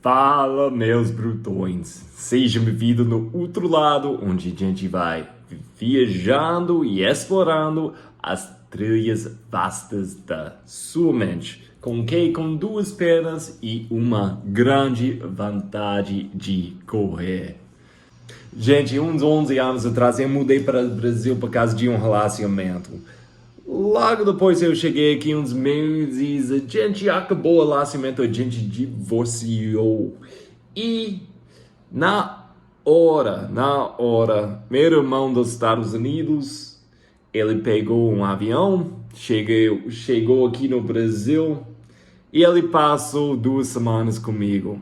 Fala, meus brutões! Seja bem-vindo no outro lado, onde a gente vai viajando e explorando as trilhas vastas da sua mente. Com duas pernas e uma grande vontade de correr. Gente, uns 11 anos atrás eu mudei para o Brasil por causa de um relacionamento. Logo depois eu cheguei aqui uns meses, a gente acabou o relacionamento, a gente divorciou. E na hora, meu irmão dos Estados Unidos, ele pegou um avião, chegou aqui no Brasil e ele passou 2 semanas comigo.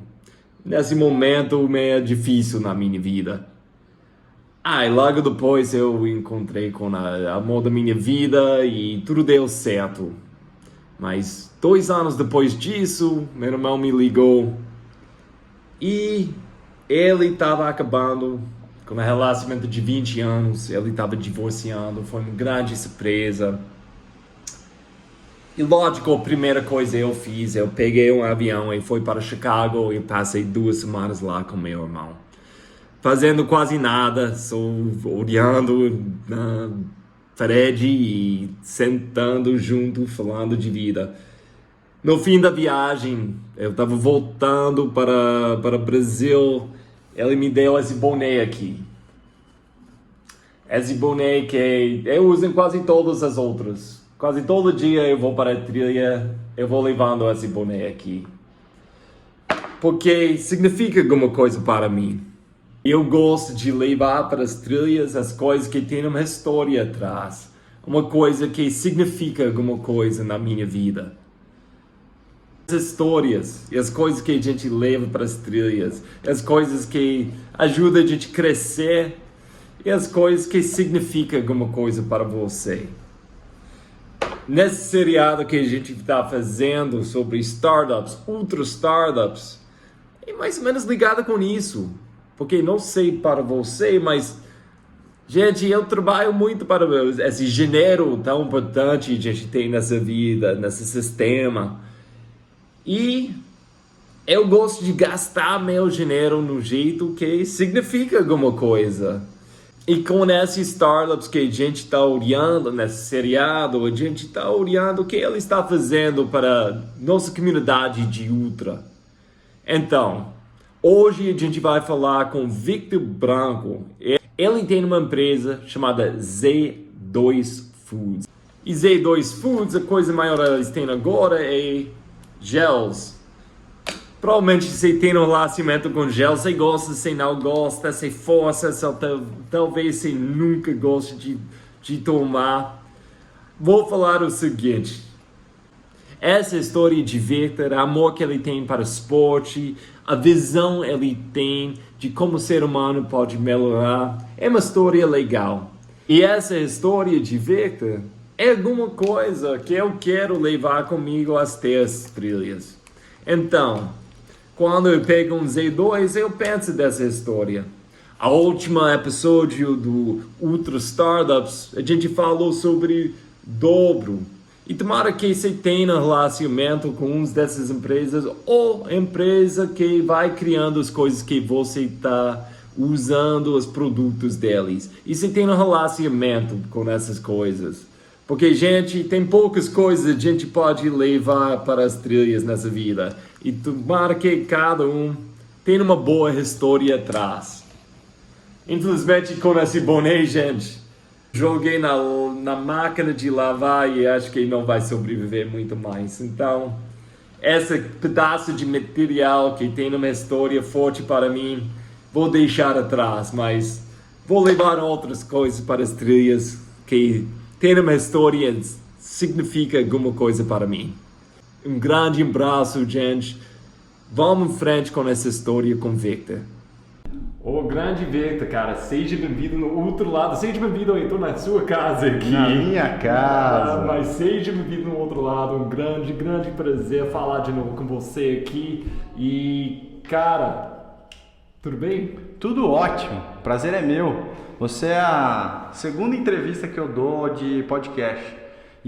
Nesse momento meio difícil na minha vida. E logo depois eu encontrei com a amor da minha vida e tudo deu certo. Mas 2 anos depois disso, meu irmão me ligou e ele estava acabando com um relacionamento de 20 anos, ele estava divorciando, foi uma grande surpresa. E lógico, a primeira coisa eu fiz, eu peguei um avião e fui para Chicago e passei 2 semanas lá com meu irmão. Fazendo quase nada, só olhando na parede e sentando junto, falando de vida. No fim da viagem, eu estava voltando para o Brasil, ele me deu esse boné aqui. Esse boné que eu uso em quase todas as outras. Quase todo dia eu vou para a trilha, eu vou levando esse boné aqui. Porque significa alguma coisa para mim. Eu gosto de levar para as trilhas as coisas que têm uma história atrás. Uma coisa que significa alguma coisa na minha vida. As histórias e as coisas que a gente leva para as trilhas. As coisas que ajudam a gente a crescer. E as coisas que significam alguma coisa para você. Nesse seriado que a gente está fazendo sobre startups, outros startups, é mais ou menos ligado com isso. Porque não sei para você, mas, gente, eu trabalho muito para esse dinheiro tão importante que a gente tem nessa vida, nesse sistema. E eu gosto de gastar meu dinheiro no jeito que significa alguma coisa. E com esses startups que a gente está olhando nesse seriado, a gente está olhando o que ele está fazendo para nossa comunidade de ultra. Então, hoje a gente vai falar com Victor Branco. Ele tem uma empresa chamada Z2 Foods. E Z2 Foods, a coisa maior que eles têm agora é gels. Provavelmente você tem um relacionamento com gel, você gosta, você não gosta, você força, talvez você nunca goste de tomar. Vou falar o seguinte. Essa história de Victor, o amor que ele tem para o esporte, a visão ele tem de como o ser humano pode melhorar, é uma história legal. E essa história de Victor é alguma coisa que eu quero levar comigo até as trilhas. Então, quando eu pego um Z2, eu penso dessa história. A última episódio do Ultra Startups, a gente falou sobre dobro. E tomara que você tenha um relacionamento com uma dessas empresas ou empresa que vai criando as coisas que você está usando, os produtos deles. E você tem um relacionamento com essas coisas. Porque, gente, tem poucas coisas que a gente pode levar para as trilhas nessa vida. E tomara que cada um tenha uma boa história atrás. Infelizmente, com esse boné, gente, joguei na máquina de lavar e acho que não vai sobreviver muito mais. Então, esse pedaço de material que tem uma história forte para mim, vou deixar atrás. Mas vou levar outras coisas para as trilhas que tem uma história que significa alguma coisa para mim. Um grande abraço, gente. Vamos em frente com essa história com Victor. Ô, grande Victor, cara, seja bem-vindo no outro lado. Seja bem-vindo, eu estou na sua casa aqui. Na minha casa. Mas seja bem-vindo no outro lado. Um grande prazer falar de novo com você aqui. E, cara, tudo bem? Tudo ótimo. Prazer é meu. Você é a segunda entrevista que eu dou de podcast.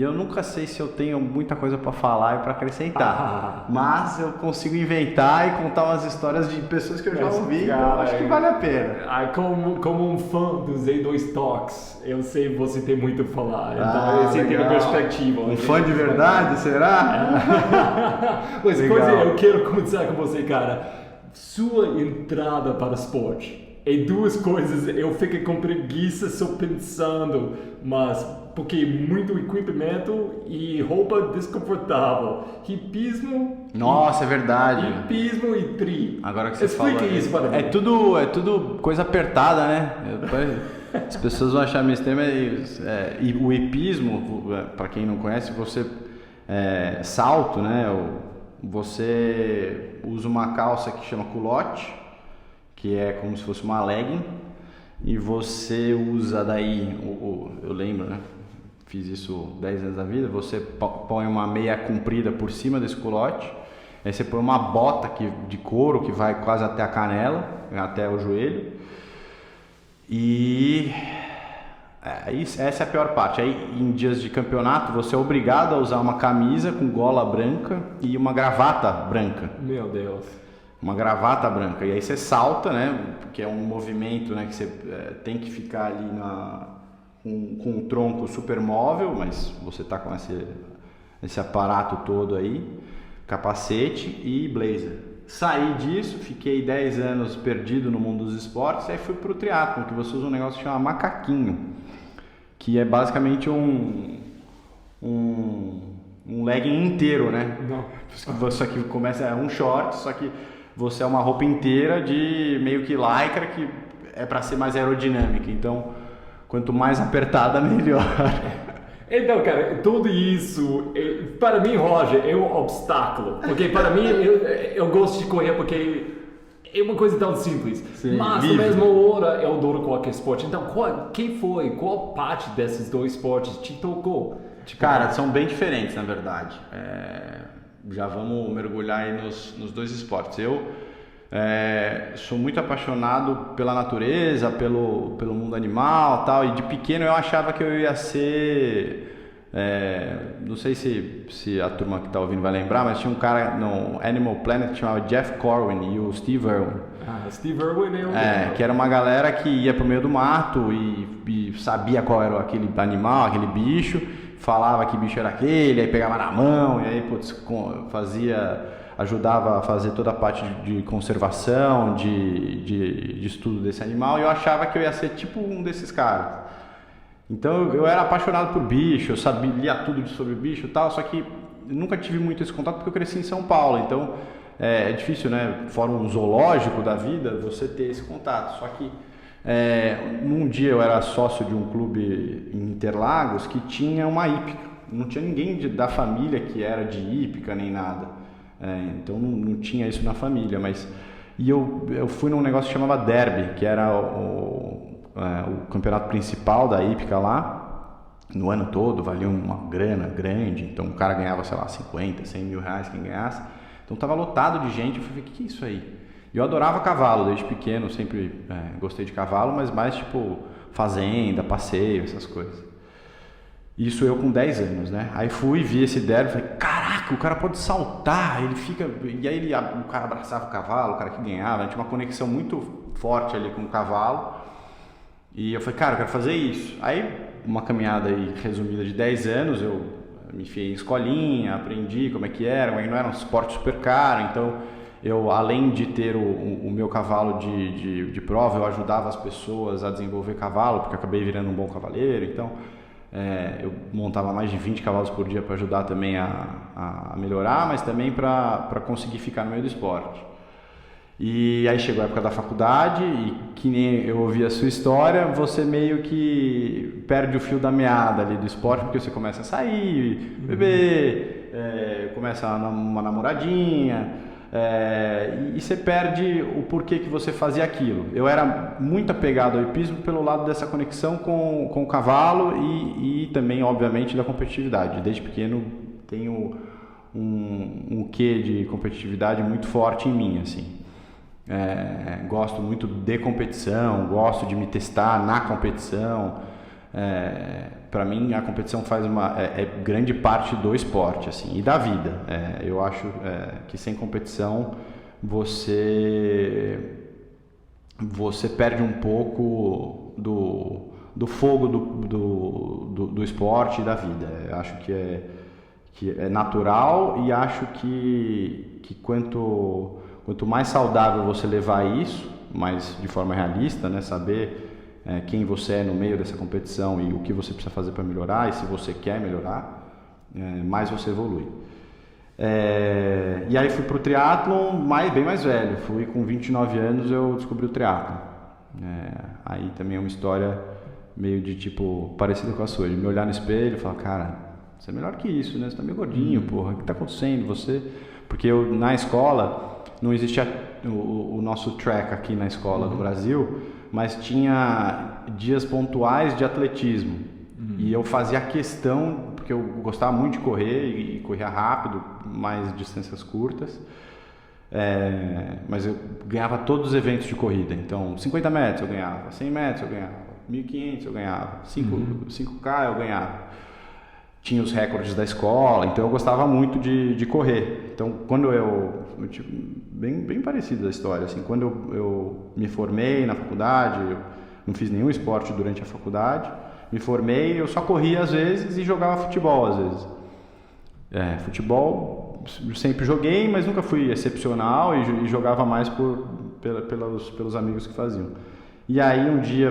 e eu nunca sei se eu tenho muita coisa para falar e para acrescentar, mas eu consigo inventar e contar umas histórias de pessoas que eu já ouvi, então acho que vale a pena. Como um fã do Z2 Talks, eu sei que você tem muito a falar, então você tem a perspectiva. Um fã de verdade, será? Mas coisa, eu quero começar com você, cara. Sua entrada para o esporte. É duas coisas, eu fico com preguiça só pensando, mas porque muito equipamento e roupa desconfortável. Hipismo. Nossa, é verdade. Hipismo e tri. Agora que você explica fala, isso para mim. É tudo coisa apertada, né? As pessoas vão achar meio extremo. E o hipismo, para quem não conhece, você salto, né? Você usa uma calça que chama culotte, que é como se fosse uma legging, e você usa daí, eu lembro, né? Fiz isso 10 anos da vida, você põe uma meia comprida por cima desse culotte, aí você põe uma bota de couro que vai quase até a canela, até o joelho, e essa é a pior parte. Aí em dias de campeonato você é obrigado a usar uma camisa com gola branca e uma gravata branca. Meu Deus. Uma gravata branca, e aí você salta, né, porque é um movimento, né, que você tem que ficar ali com um tronco super móvel, mas você tá com esse aparato todo aí, capacete e blazer. Saí disso, fiquei 10 anos perdido no mundo dos esportes, aí fui pro triatlon, que você usa um negócio que chama macaquinho, que é basicamente um legging inteiro, né? Não. Só que começa um short, só que você é uma roupa inteira de meio que lycra, que é para ser mais aerodinâmica. Então, quanto mais apertada, melhor. Então, cara, tudo isso, para mim, Roger, é um obstáculo. Porque para mim, eu gosto de correr porque é uma coisa tão simples. Sim, mas, na mesma hora, eu adoro qualquer esporte. Então, qual parte desses dois esportes te tocou? Cara, são bem diferentes, na verdade. Já vamos mergulhar aí nos dois esportes. Eu sou muito apaixonado pela natureza, pelo mundo animal, tal, e de pequeno eu achava que eu ia ser, não sei se a turma que está ouvindo vai lembrar, mas tinha um cara no Animal Planet que chamava Jeff Corwin e o Steve Irwin. Steve Irwin que era uma galera que ia pro meio do mato e sabia qual era aquele animal, aquele bicho, falava que bicho era aquele, aí pegava na mão, e aí ajudava a fazer toda a parte de conservação, de estudo desse animal, e eu achava que eu ia ser tipo um desses caras. Então eu era apaixonado por bicho, eu sabia tudo sobre bicho e tal, só que nunca tive muito esse contato porque eu cresci em São Paulo, então é difícil, né, fora um zoológico da vida, você ter esse contato. Só que num dia eu era sócio de um clube em Interlagos que tinha uma hípica, não tinha ninguém da família que era de hípica nem nada, então não tinha isso na família, e eu fui num negócio que chamava Derby, que era o campeonato principal da hípica lá, no ano todo, valia uma grana grande, então o cara ganhava, sei lá, 50, 100 mil reais quem ganhasse, então tava lotado de gente. Eu falei, o que é isso aí? Eu adorava cavalo, desde pequeno, sempre gostei de cavalo, mas mais tipo fazenda, passeio, essas coisas. Isso eu com 10 anos, né? Aí fui, vi esse derby, falei, caraca, o cara pode saltar, ele fica... E aí o cara abraçava o cavalo, o cara que ganhava, tinha uma conexão muito forte ali com o cavalo. E eu falei, cara, eu quero fazer isso. Aí, uma caminhada aí resumida de 10 anos, eu me enfiei em escolinha, aprendi como é que era, mas não era um esporte super caro, então eu, além de ter o meu cavalo de prova, eu ajudava as pessoas a desenvolver cavalo, porque eu acabei virando um bom cavaleiro, então eu montava mais de 20 cavalos por dia para ajudar também a melhorar, mas também para conseguir ficar no meio do esporte. E aí chegou a época da faculdade e, que nem eu ouvi a sua história, você meio que perde o fio da meada ali do esporte, porque você começa a sair, beber, começa uma namoradinha, e você perde o porquê que você fazia aquilo. Eu era muito apegado ao hipismo pelo lado dessa conexão com o cavalo e também, obviamente, da competitividade. Desde pequeno tenho um quê de competitividade muito forte em mim, assim. Gosto muito de competição, gosto de me testar na competição, para mim a competição faz grande parte do esporte, assim, e da vida. Eu acho que sem competição você perde um pouco do fogo do esporte e da vida. Eu acho que é natural, e acho que quanto mais saudável você levar isso, mais de forma realista, né, saber quem você é no meio dessa competição e o que você precisa fazer para melhorar, e se você quer melhorar, mais você evolui. E aí fui pro triatlon bem mais velho, fui com 29 anos, eu descobri o triatlon. Aí também é uma história meio de tipo, parecida com a sua, de me olhar no espelho e falar, cara, você é melhor que isso, né? Você tá meio gordinho, porra, o que tá acontecendo? Porque na escola não existia o nosso track aqui na escola do Brasil, mas tinha dias pontuais de atletismo. E eu fazia questão, porque eu gostava muito de correr e corria rápido, mais distâncias curtas. Mas eu ganhava todos os eventos de corrida. Então, 50 metros eu ganhava, 100 metros eu ganhava, 1.500 eu ganhava, 5K eu ganhava. Tinha os recordes da escola, então eu gostava muito de correr. Então, quando bem parecida a história, assim, quando eu me formei na faculdade, eu não fiz nenhum esporte durante a faculdade, me formei, eu só corria às vezes e jogava futebol às vezes. Futebol sempre joguei, mas nunca fui excepcional, e jogava mais pelos amigos que faziam. E aí um dia,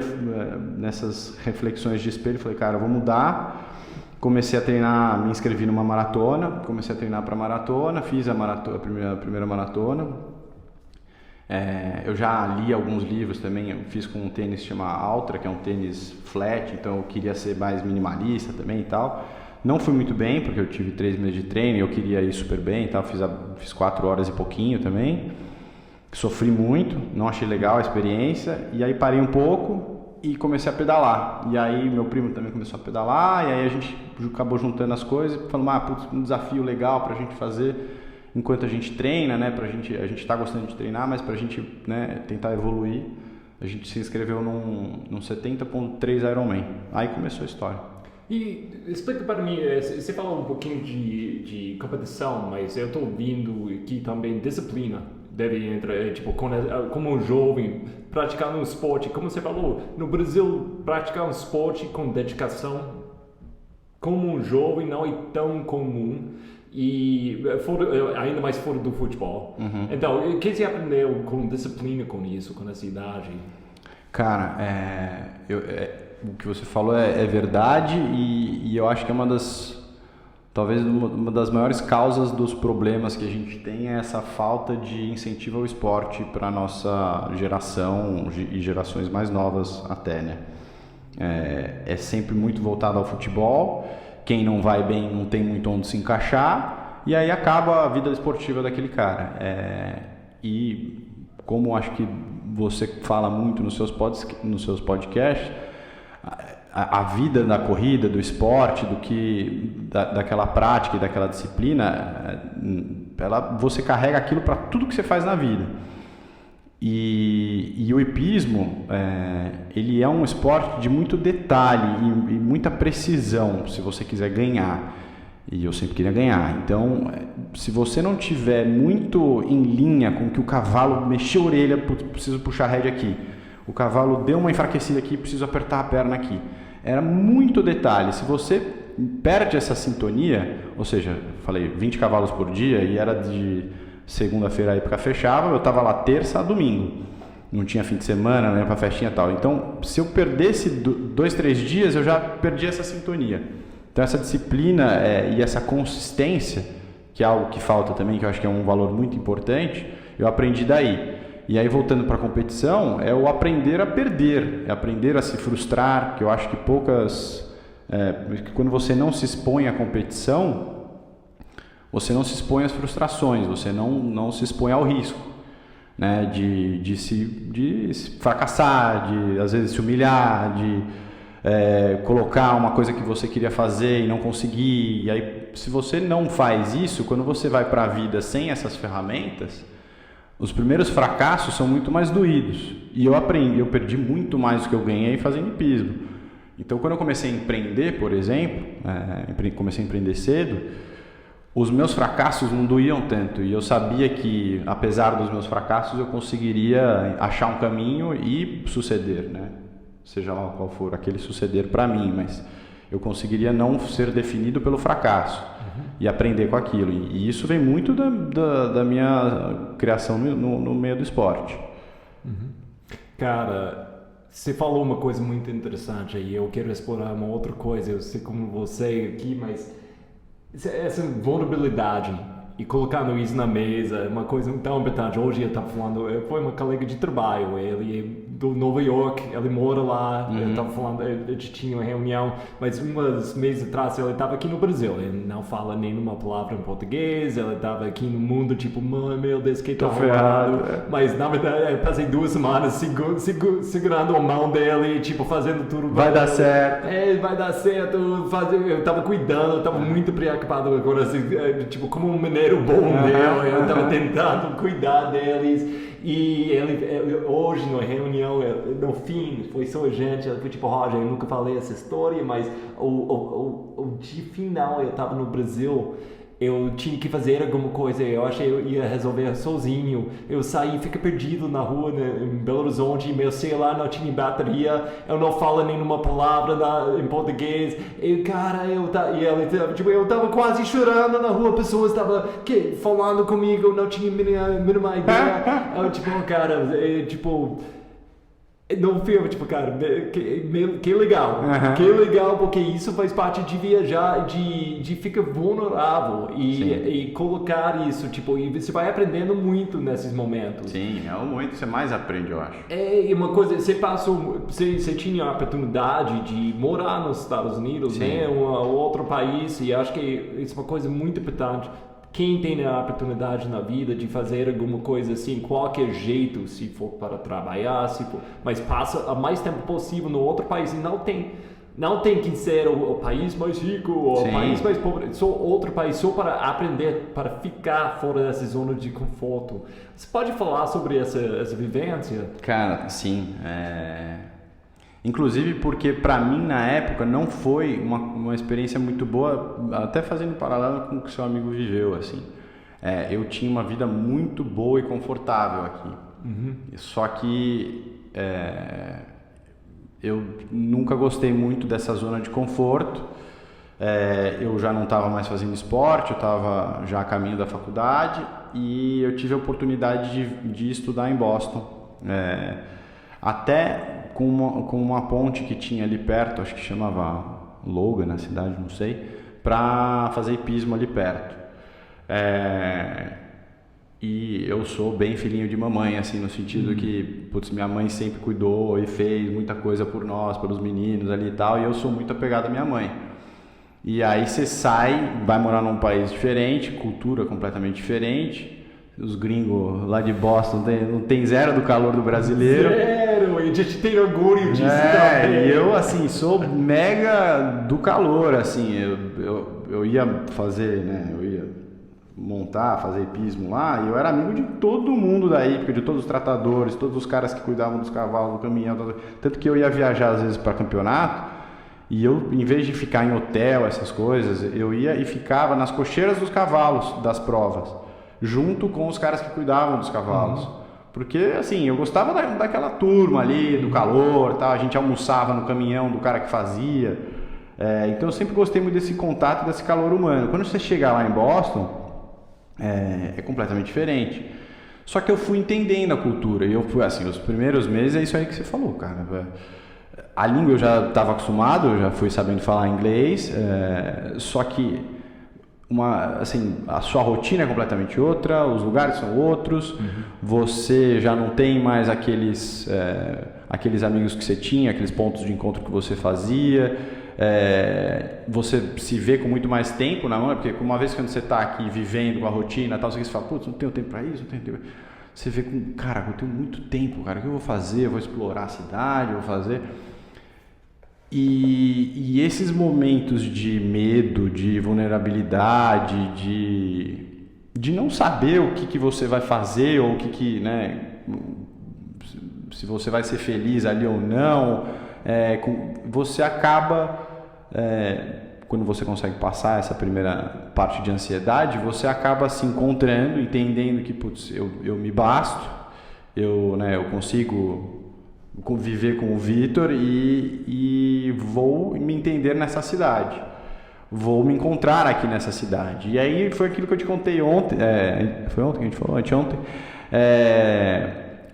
nessas reflexões de espelho, falei, cara, eu vou mudar. Comecei a treinar, me inscrevi numa maratona, comecei a treinar para maratona, fiz a primeira maratona. Eu já li alguns livros também, eu fiz com um tênis chamado Altra, que é um tênis flat, então eu queria ser mais minimalista também e tal. Não fui muito bem, porque eu tive 3 meses de treino e eu queria ir super bem e tal, fiz 4 horas e pouquinho também. Sofri muito, não achei legal a experiência, e aí parei um pouco e comecei a pedalar. E aí meu primo também começou a pedalar, e aí a gente acabou juntando as coisas e falou, putz, um desafio legal pra gente fazer enquanto a gente treina, né? A gente tá gostando de treinar, mas pra gente, né, tentar evoluir, a gente se inscreveu num 70.3 Ironman. Aí começou a história. E explica para mim, você falou um pouquinho de competição, mas eu estou ouvindo aqui também disciplina deve entrar, tipo, como um jovem praticar um esporte, como você falou, no Brasil praticar um esporte com dedicação como um jovem não é tão comum, e ainda mais fora do futebol. Então, o que você aprendeu com disciplina com isso, com essa idade? Cara, o que você falou é verdade, e eu acho que talvez uma das maiores causas dos problemas que a gente tem é essa falta de incentivo ao esporte para a nossa geração e gerações mais novas até, né? É sempre muito voltado ao futebol, quem não vai bem não tem muito onde se encaixar, e aí acaba a vida esportiva daquele cara. E como acho que você fala muito nos seus podcasts, a vida da corrida, do esporte, daquela prática e daquela disciplina, você carrega aquilo para tudo que você faz na vida. E o hipismo, ele é um esporte de muito detalhe e muita precisão, se você quiser ganhar. E eu sempre queria ganhar. Então, se você não tiver muito em linha com que o cavalo mexeu a orelha, preciso puxar a rédea aqui. O cavalo deu uma enfraquecida aqui, preciso apertar a perna aqui. Era muito detalhe. Se você perde essa sintonia, ou seja, falei 20 cavalos por dia, e era de segunda-feira a época fechava, eu estava lá terça a domingo. Não tinha fim de semana, não ia pra festinha e tal. Então, se eu perdesse 2, 3 dias, eu já perdi essa sintonia. Então, essa disciplina e essa consistência, que é algo que falta também, que eu acho que é um valor muito importante, eu aprendi daí. E aí, voltando para a competição, é o aprender a perder, é aprender a se frustrar, que eu acho que quando você não se expõe à competição, você não se expõe às frustrações, você não se expõe ao risco, né? De se fracassar, de às vezes se humilhar, de colocar uma coisa que você queria fazer e não conseguir. E aí, se você não faz isso, quando você vai para a vida sem essas ferramentas, os primeiros fracassos são muito mais doídos. E eu perdi muito mais do que eu ganhei fazendo hipismo. Então, quando eu comecei a empreender, por exemplo, comecei a empreender cedo, os meus fracassos não doíam tanto. E eu sabia que, apesar dos meus fracassos, eu conseguiria achar um caminho e suceder, né? Seja lá qual for aquele suceder para mim, mas eu conseguiria não ser definido pelo fracasso e aprender com aquilo. E isso vem muito da minha criação no meio do esporte. Cara, você falou uma coisa muito interessante aí, eu quero explorar uma outra coisa, eu sei como você aqui, mas essa vulnerabilidade e colocando isso na mesa é uma coisa tão importante. Hoje eu estava falando, foi uma colega de trabalho, ele é do Nova York, ele mora lá, eu estava falando, a gente tinha uma reunião, mas uns meses atrás ele estava aqui no Brasil, ele não fala nenhuma palavra em português, ele estava aqui no mundo tipo, meu Deus, que tá ferrado, mas na verdade eu passei 2 semanas segurando a mão dele, tipo, fazendo tudo. Vai dar certo. Vai dar certo, eu estava cuidando, eu estava muito preocupado agora, assim, tipo, como um mineiro bom dele, eu estava tentando cuidar deles. E ele hoje na reunião, no fim, foi só a gente, ele foi tipo, Roger, eu nunca falei essa história, mas o dia final eu estava no Brasil, eu tinha que fazer alguma coisa, eu achei que eu ia resolver sozinho, eu saí, fiquei perdido na rua, né, em Belo Horizonte, meu celular não tinha bateria, eu não falo nenhuma palavra em português, e cara, eu tava quase chorando na rua, pessoas estavam falando comigo, eu não tinha a mínima ideia, eu tipo, cara, não filme, tipo, cara, que legal, que legal, porque isso faz parte de viajar, de ficar vulnerável e colocar isso, tipo, e você vai aprendendo muito nesses momentos. Sim, é o momento que você mais aprende, eu acho. É uma coisa, você tinha a oportunidade de morar nos Estados Unidos, né, um outro país, e acho que isso é uma coisa muito importante. Quem tem a oportunidade na vida de fazer alguma coisa assim, qualquer jeito, se for para trabalhar, mas passa o mais tempo possível no outro país e não tem que ser o país mais rico ou o país mais pobre, só outro país, só para aprender, para ficar fora dessa zona de conforto. Você pode falar sobre essa vivência? Cara, sim. Inclusive porque para mim na época não foi uma experiência muito boa, até fazendo paralelo com o que seu amigo viveu, assim. Eu tinha uma vida muito boa e confortável aqui. Só que eu nunca gostei muito dessa zona de conforto. Eu já não estava mais fazendo esporte, eu estava já a caminho da faculdade e eu tive a oportunidade de estudar em Boston. Até com uma ponte que tinha ali perto, acho que chamava Logan na cidade, não sei, para fazer hipismo ali perto. E eu sou bem filhinho de mamãe, assim, no sentido que, putz, minha mãe sempre cuidou e fez muita coisa por nós, pelos meninos ali e tal, e eu sou muito apegado à minha mãe. E aí você sai, vai morar num país diferente, cultura completamente diferente. Os gringos lá de Boston não tem zero do calor do brasileiro. Zero! E a gente tem orgulho disso também. E eu, assim, sou mega do calor, assim. Eu ia fazer, né? Eu ia fazer hipismo lá, e eu era amigo de todo mundo da hípica, de todos os tratadores, todos os caras que cuidavam dos cavalos, do caminhão. Tanto que eu ia viajar, às vezes, para campeonato, e eu, em vez de ficar em hotel, essas coisas, eu ia e ficava nas cocheiras dos cavalos das provas, junto com os caras que cuidavam dos cavalos. Porque, assim, eu gostava daquela turma ali, do calor, tal. A gente almoçava no caminhão do cara que fazia. Então eu sempre gostei muito desse contato, desse calor humano. Quando você chega lá em Boston, é completamente diferente. Só que eu fui entendendo a cultura. E eu fui, assim, os primeiros meses é isso aí que você falou, cara. A língua eu já estava acostumado, eu já fui sabendo falar inglês. Só que a sua rotina é completamente outra, os lugares são outros, você já não tem mais aqueles amigos que você tinha, aqueles pontos de encontro que você fazia, você se vê com muito mais tempo na mão, porque uma vez que você está aqui vivendo com a rotina, tal, você fala, putz, não tenho tempo para isso, não tenho tempo. Você vê com, cara, eu tenho muito tempo, cara, o que eu vou fazer? Eu vou explorar a cidade, eu vou fazer... E esses momentos de medo, de vulnerabilidade, de não saber o que você vai fazer ou né, se você vai ser feliz ali ou não, você acaba, quando você consegue passar essa primeira parte de ansiedade, você acaba se encontrando, entendendo que, putz, eu me basto, eu consigo conviver com o Vitor e vou me entender nessa cidade. Vou me encontrar aqui nessa cidade. E aí foi aquilo que eu te contei ontem, foi ontem que a gente falou? Anteontem,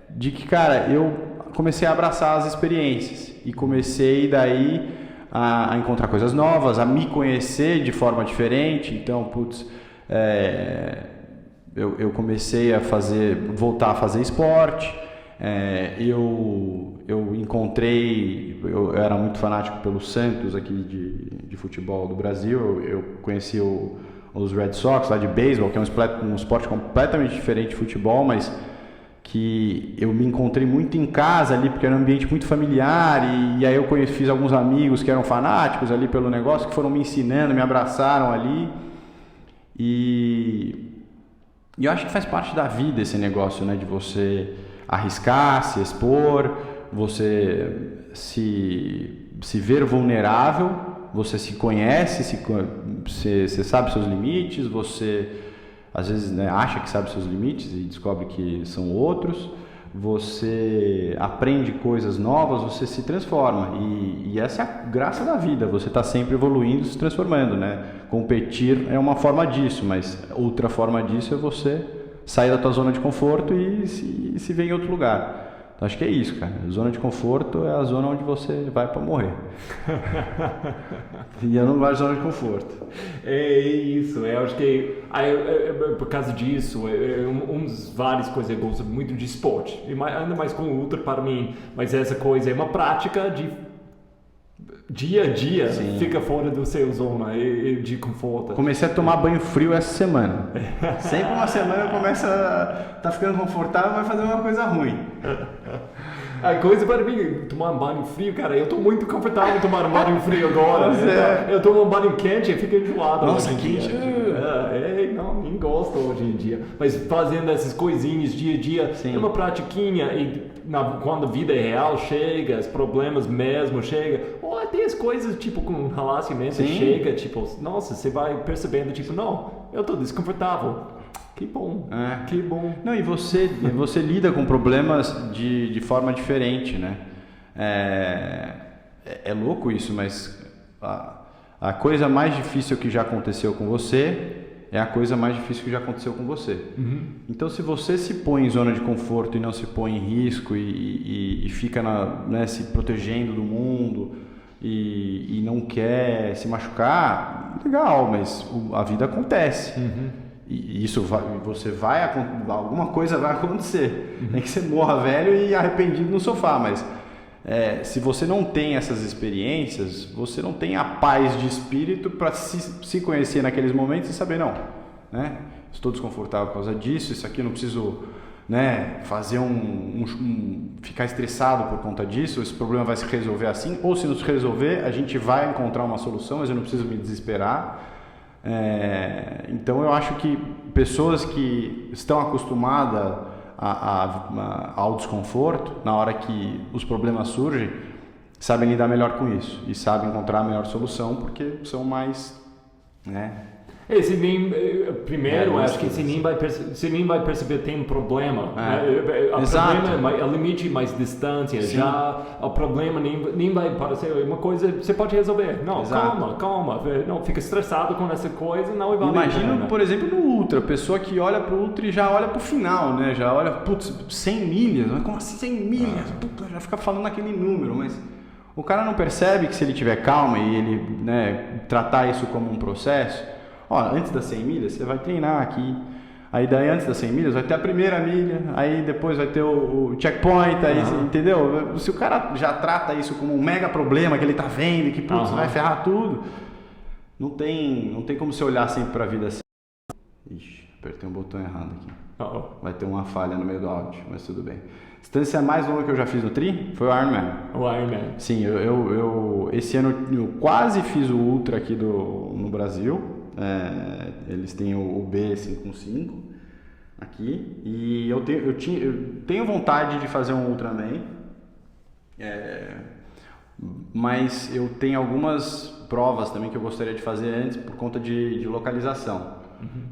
de que, cara, eu comecei a abraçar as experiências e comecei daí a encontrar coisas novas, a me conhecer de forma diferente. Então, putz, eu comecei a voltar a fazer esporte. Eu encontrei, eu era muito fanático pelo Santos aqui de futebol do Brasil. Eu conheci os Red Sox lá de beisebol, que é um esporte completamente diferente de futebol, mas que eu me encontrei muito em casa ali, porque era um ambiente muito familiar, e aí eu fiz alguns amigos que eram fanáticos ali pelo negócio, que foram me ensinando, me abraçaram ali, e eu acho que faz parte da vida esse negócio, né, de você arriscar, se expor, você se ver vulnerável, você se conhece, você sabe seus limites, você às vezes, né, acha que sabe seus limites e descobre que são outros, você aprende coisas novas, você se transforma, e essa é a graça da vida, você está sempre evoluindo, se transformando, né? Competir é uma forma disso, mas outra forma disso é você sair da tua zona de conforto e se ver em outro lugar. Então, acho que é isso, cara. A zona de conforto é a zona onde você vai para morrer. E eu não gosto de zona de conforto. É isso, eu acho que por causa disso, das várias coisas eu gosto muito de esporte, e ainda mais com o ultra para mim, mas essa coisa é uma prática de dia a dia. Sim. Fica fora do seu zona de conforto. Comecei a tomar banho frio essa semana. Sempre uma semana eu começo a tá ficando confortável, vai fazer uma coisa ruim. A coisa para mim, tomar um banho frio, cara, eu tô muito confortável em tomar um banho frio agora. Eu tomo um banho quente e fico enjoado. Nossa, quente. Não, nem gosto hoje em dia. Mas fazendo essas coisinhas dia a dia, sim, é uma pratiquinha, e quando a vida real chega, os problemas mesmo chegam, ou até as coisas tipo com relacionamento, sim, chega, tipo, nossa, você vai percebendo, tipo, não, eu tô desconfortável. Que bom, que bom. Não, e você lida com problemas de forma diferente, né? É louco isso, mas a coisa mais difícil que já aconteceu com você é a coisa mais difícil que já aconteceu com você. Uhum. Então, se você se põe em zona de conforto e não se põe em risco e fica se protegendo do mundo e não quer se machucar, legal, mas a vida acontece. Uhum. E isso alguma coisa vai acontecer. Nem que você morra velho e arrependido no sofá, mas se você não tem essas experiências, você não tem a paz de espírito para se conhecer naqueles momentos e saber, não, né? Estou desconfortável por causa disso, isso aqui eu não preciso, né, fazer ficar estressado por conta disso, esse problema vai se resolver assim, ou se não se resolver, a gente vai encontrar uma solução, mas eu não preciso me desesperar. Então eu acho que pessoas que estão acostumadas ao desconforto, na hora que os problemas surgem, sabem lidar melhor com isso e sabem encontrar a melhor solução, porque são mais, né? Primeiro, acho que você nem vai perceber que tem um problema. Exato. Problema é limite, mais distância. Sim. Já o problema nem vai parecer uma coisa que você pode resolver. Não, exato. Calma. Não fica estressado com essa coisa, não vai. Imagina, por exemplo, no Ultra, a pessoa que olha pro Ultra e já olha pro final, né? Já olha, putz, 100 milhas, mas como assim 100 milhas? Puta, já fica falando aquele número, mas o cara não percebe que se ele tiver calma e ele, né, tratar isso como um processo. Antes das 100 milhas, você vai treinar aqui. Aí daí antes das 100 milhas vai ter a primeira milha, aí depois vai ter o checkpoint, aí, entendeu? Se o cara já trata isso como um mega problema que ele tá vendo, que putz, vai ferrar tudo, não tem como você olhar sempre pra vida assim. Ixi, apertei um botão errado aqui. Vai ter uma falha no meio do áudio, mas tudo bem. A distância mais longa que eu já fiz no tri foi o Ironman. O Ironman. Sim, eu esse ano eu quase fiz o Ultra aqui no Brasil. Eles têm o B55 aqui, e eu tenho vontade de fazer um Ultraman, mas eu tenho algumas provas também que eu gostaria de fazer antes por conta de localização.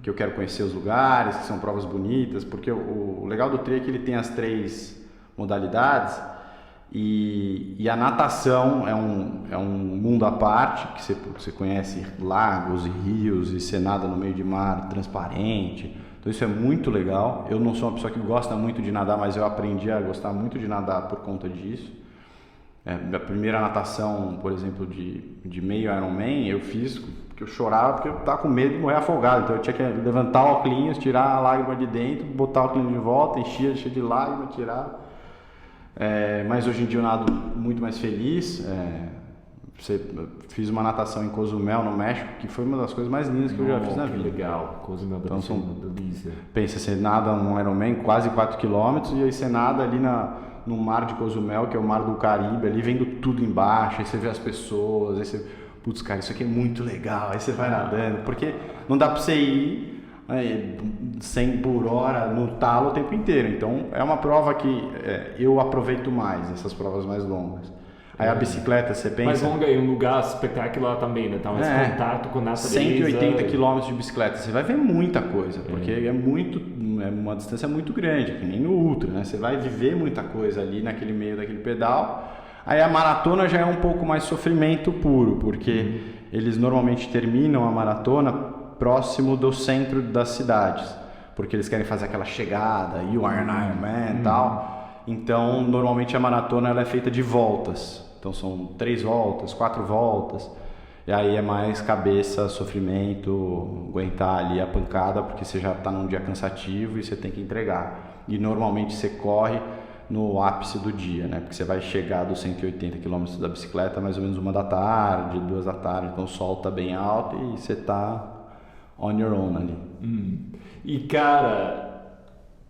Que eu quero conhecer os lugares, que são provas bonitas, porque o legal do tri é que ele tem as 3 modalidades e a natação é um mundo à parte, que você conhece lagos e rios e você nada no meio de mar transparente, então isso é muito legal. Eu não sou uma pessoa que gosta muito de nadar, mas eu aprendi a gostar muito de nadar por conta disso. A primeira natação, por exemplo, de meio Ironman, eu fiz porque eu chorava, porque eu estava com medo de morrer afogado. Então eu tinha que levantar o óculos, tirar a lágrima de dentro, botar o óculos de volta, encher de lágrima, tirar. Mas hoje em dia eu nado muito mais feliz. Fiz uma natação em Cozumel, no México, que foi uma das coisas mais lindas que eu já fiz na vida. Legal, Cozumel deve ser uma delícia. Pensa, você nada um Ironman, quase 4 km, e aí você nada ali no mar de Cozumel, que é o mar do Caribe, ali vendo tudo embaixo, aí você vê as pessoas, aí você, putz, cara, isso aqui é muito legal, aí você vai nadando, porque não dá pra você ir 100 por hora no talo o tempo inteiro, então é uma prova que eu aproveito mais, essas provas mais longas. Aí a bicicleta, você pensa... Mais longa e um lugar espetacular também, né? Tá mais contato com a natureza. 180 km de bicicleta, você vai ver muita coisa, porque é uma distância muito grande, que nem no ultra, né? Você vai viver muita coisa ali naquele meio daquele pedal. Aí a maratona já é um pouco mais sofrimento puro, porque eles normalmente terminam a maratona próximo do centro das cidades, porque eles querem fazer aquela chegada, e o Ironman e tal. Então, normalmente a maratona ela é feita de voltas. Então são 3 voltas, 4 voltas. E aí é mais cabeça, sofrimento, aguentar ali a pancada, porque você já está num dia cansativo e você tem que entregar. E normalmente você corre no ápice do dia, né? Porque você vai chegar dos 180 km da bicicleta mais ou menos 1 da tarde, 2 da tarde, então o sol está bem alto e você está on your own ali. E cara,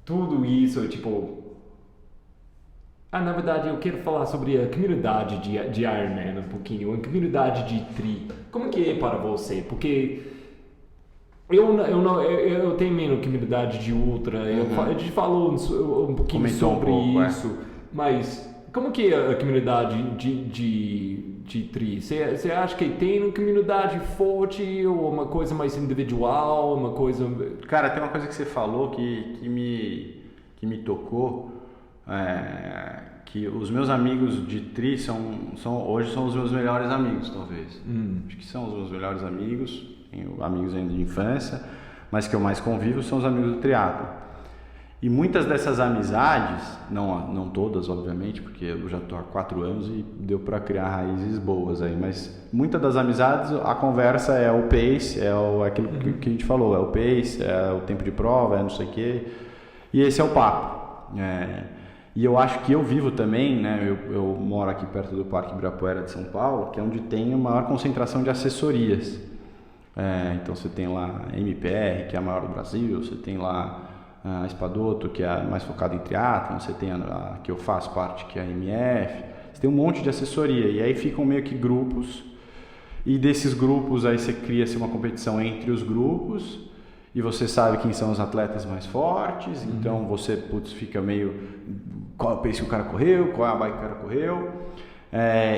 tudo isso, tipo... na verdade, eu quero falar sobre a comunidade de Ironman um pouquinho, a comunidade de tri. Como que é para você? Porque eu tenho menos comunidade de ultra, a gente falou um pouquinho sobre isso, mas como que é a comunidade de tri? Você acha que tem uma comunidade forte ou uma coisa mais individual, uma coisa... Cara, tem uma coisa que você falou que me tocou, que os meus amigos de tri hoje são os meus melhores amigos, talvez. Acho que são os meus melhores amigos, tenho amigos ainda de infância, mas que eu mais convivo são os amigos do triatlo. E muitas dessas amizades, não todas, obviamente, porque eu já estou há 4 anos e deu para criar raízes boas aí, mas muitas das amizades, a conversa é o pace, aquilo que a gente falou, é o pace, é o tempo de prova, é não sei o quê, e esse é o papo. E eu acho que eu vivo também, né? Eu moro aqui perto do Parque Ibirapuera de São Paulo, que é onde tem a maior concentração de assessorias. Então você tem lá a MPR, que é a maior do Brasil, você tem lá a Espadoto, que é mais focada em triatlon, você tem a que eu faço parte, que é a MF, você tem um monte de assessoria, e aí ficam meio que grupos, e desses grupos aí você cria-se uma competição entre os grupos, e você sabe quem são os atletas mais fortes, então você fica meio... Qual é o pace que o cara correu, qual é a bike que o cara correu,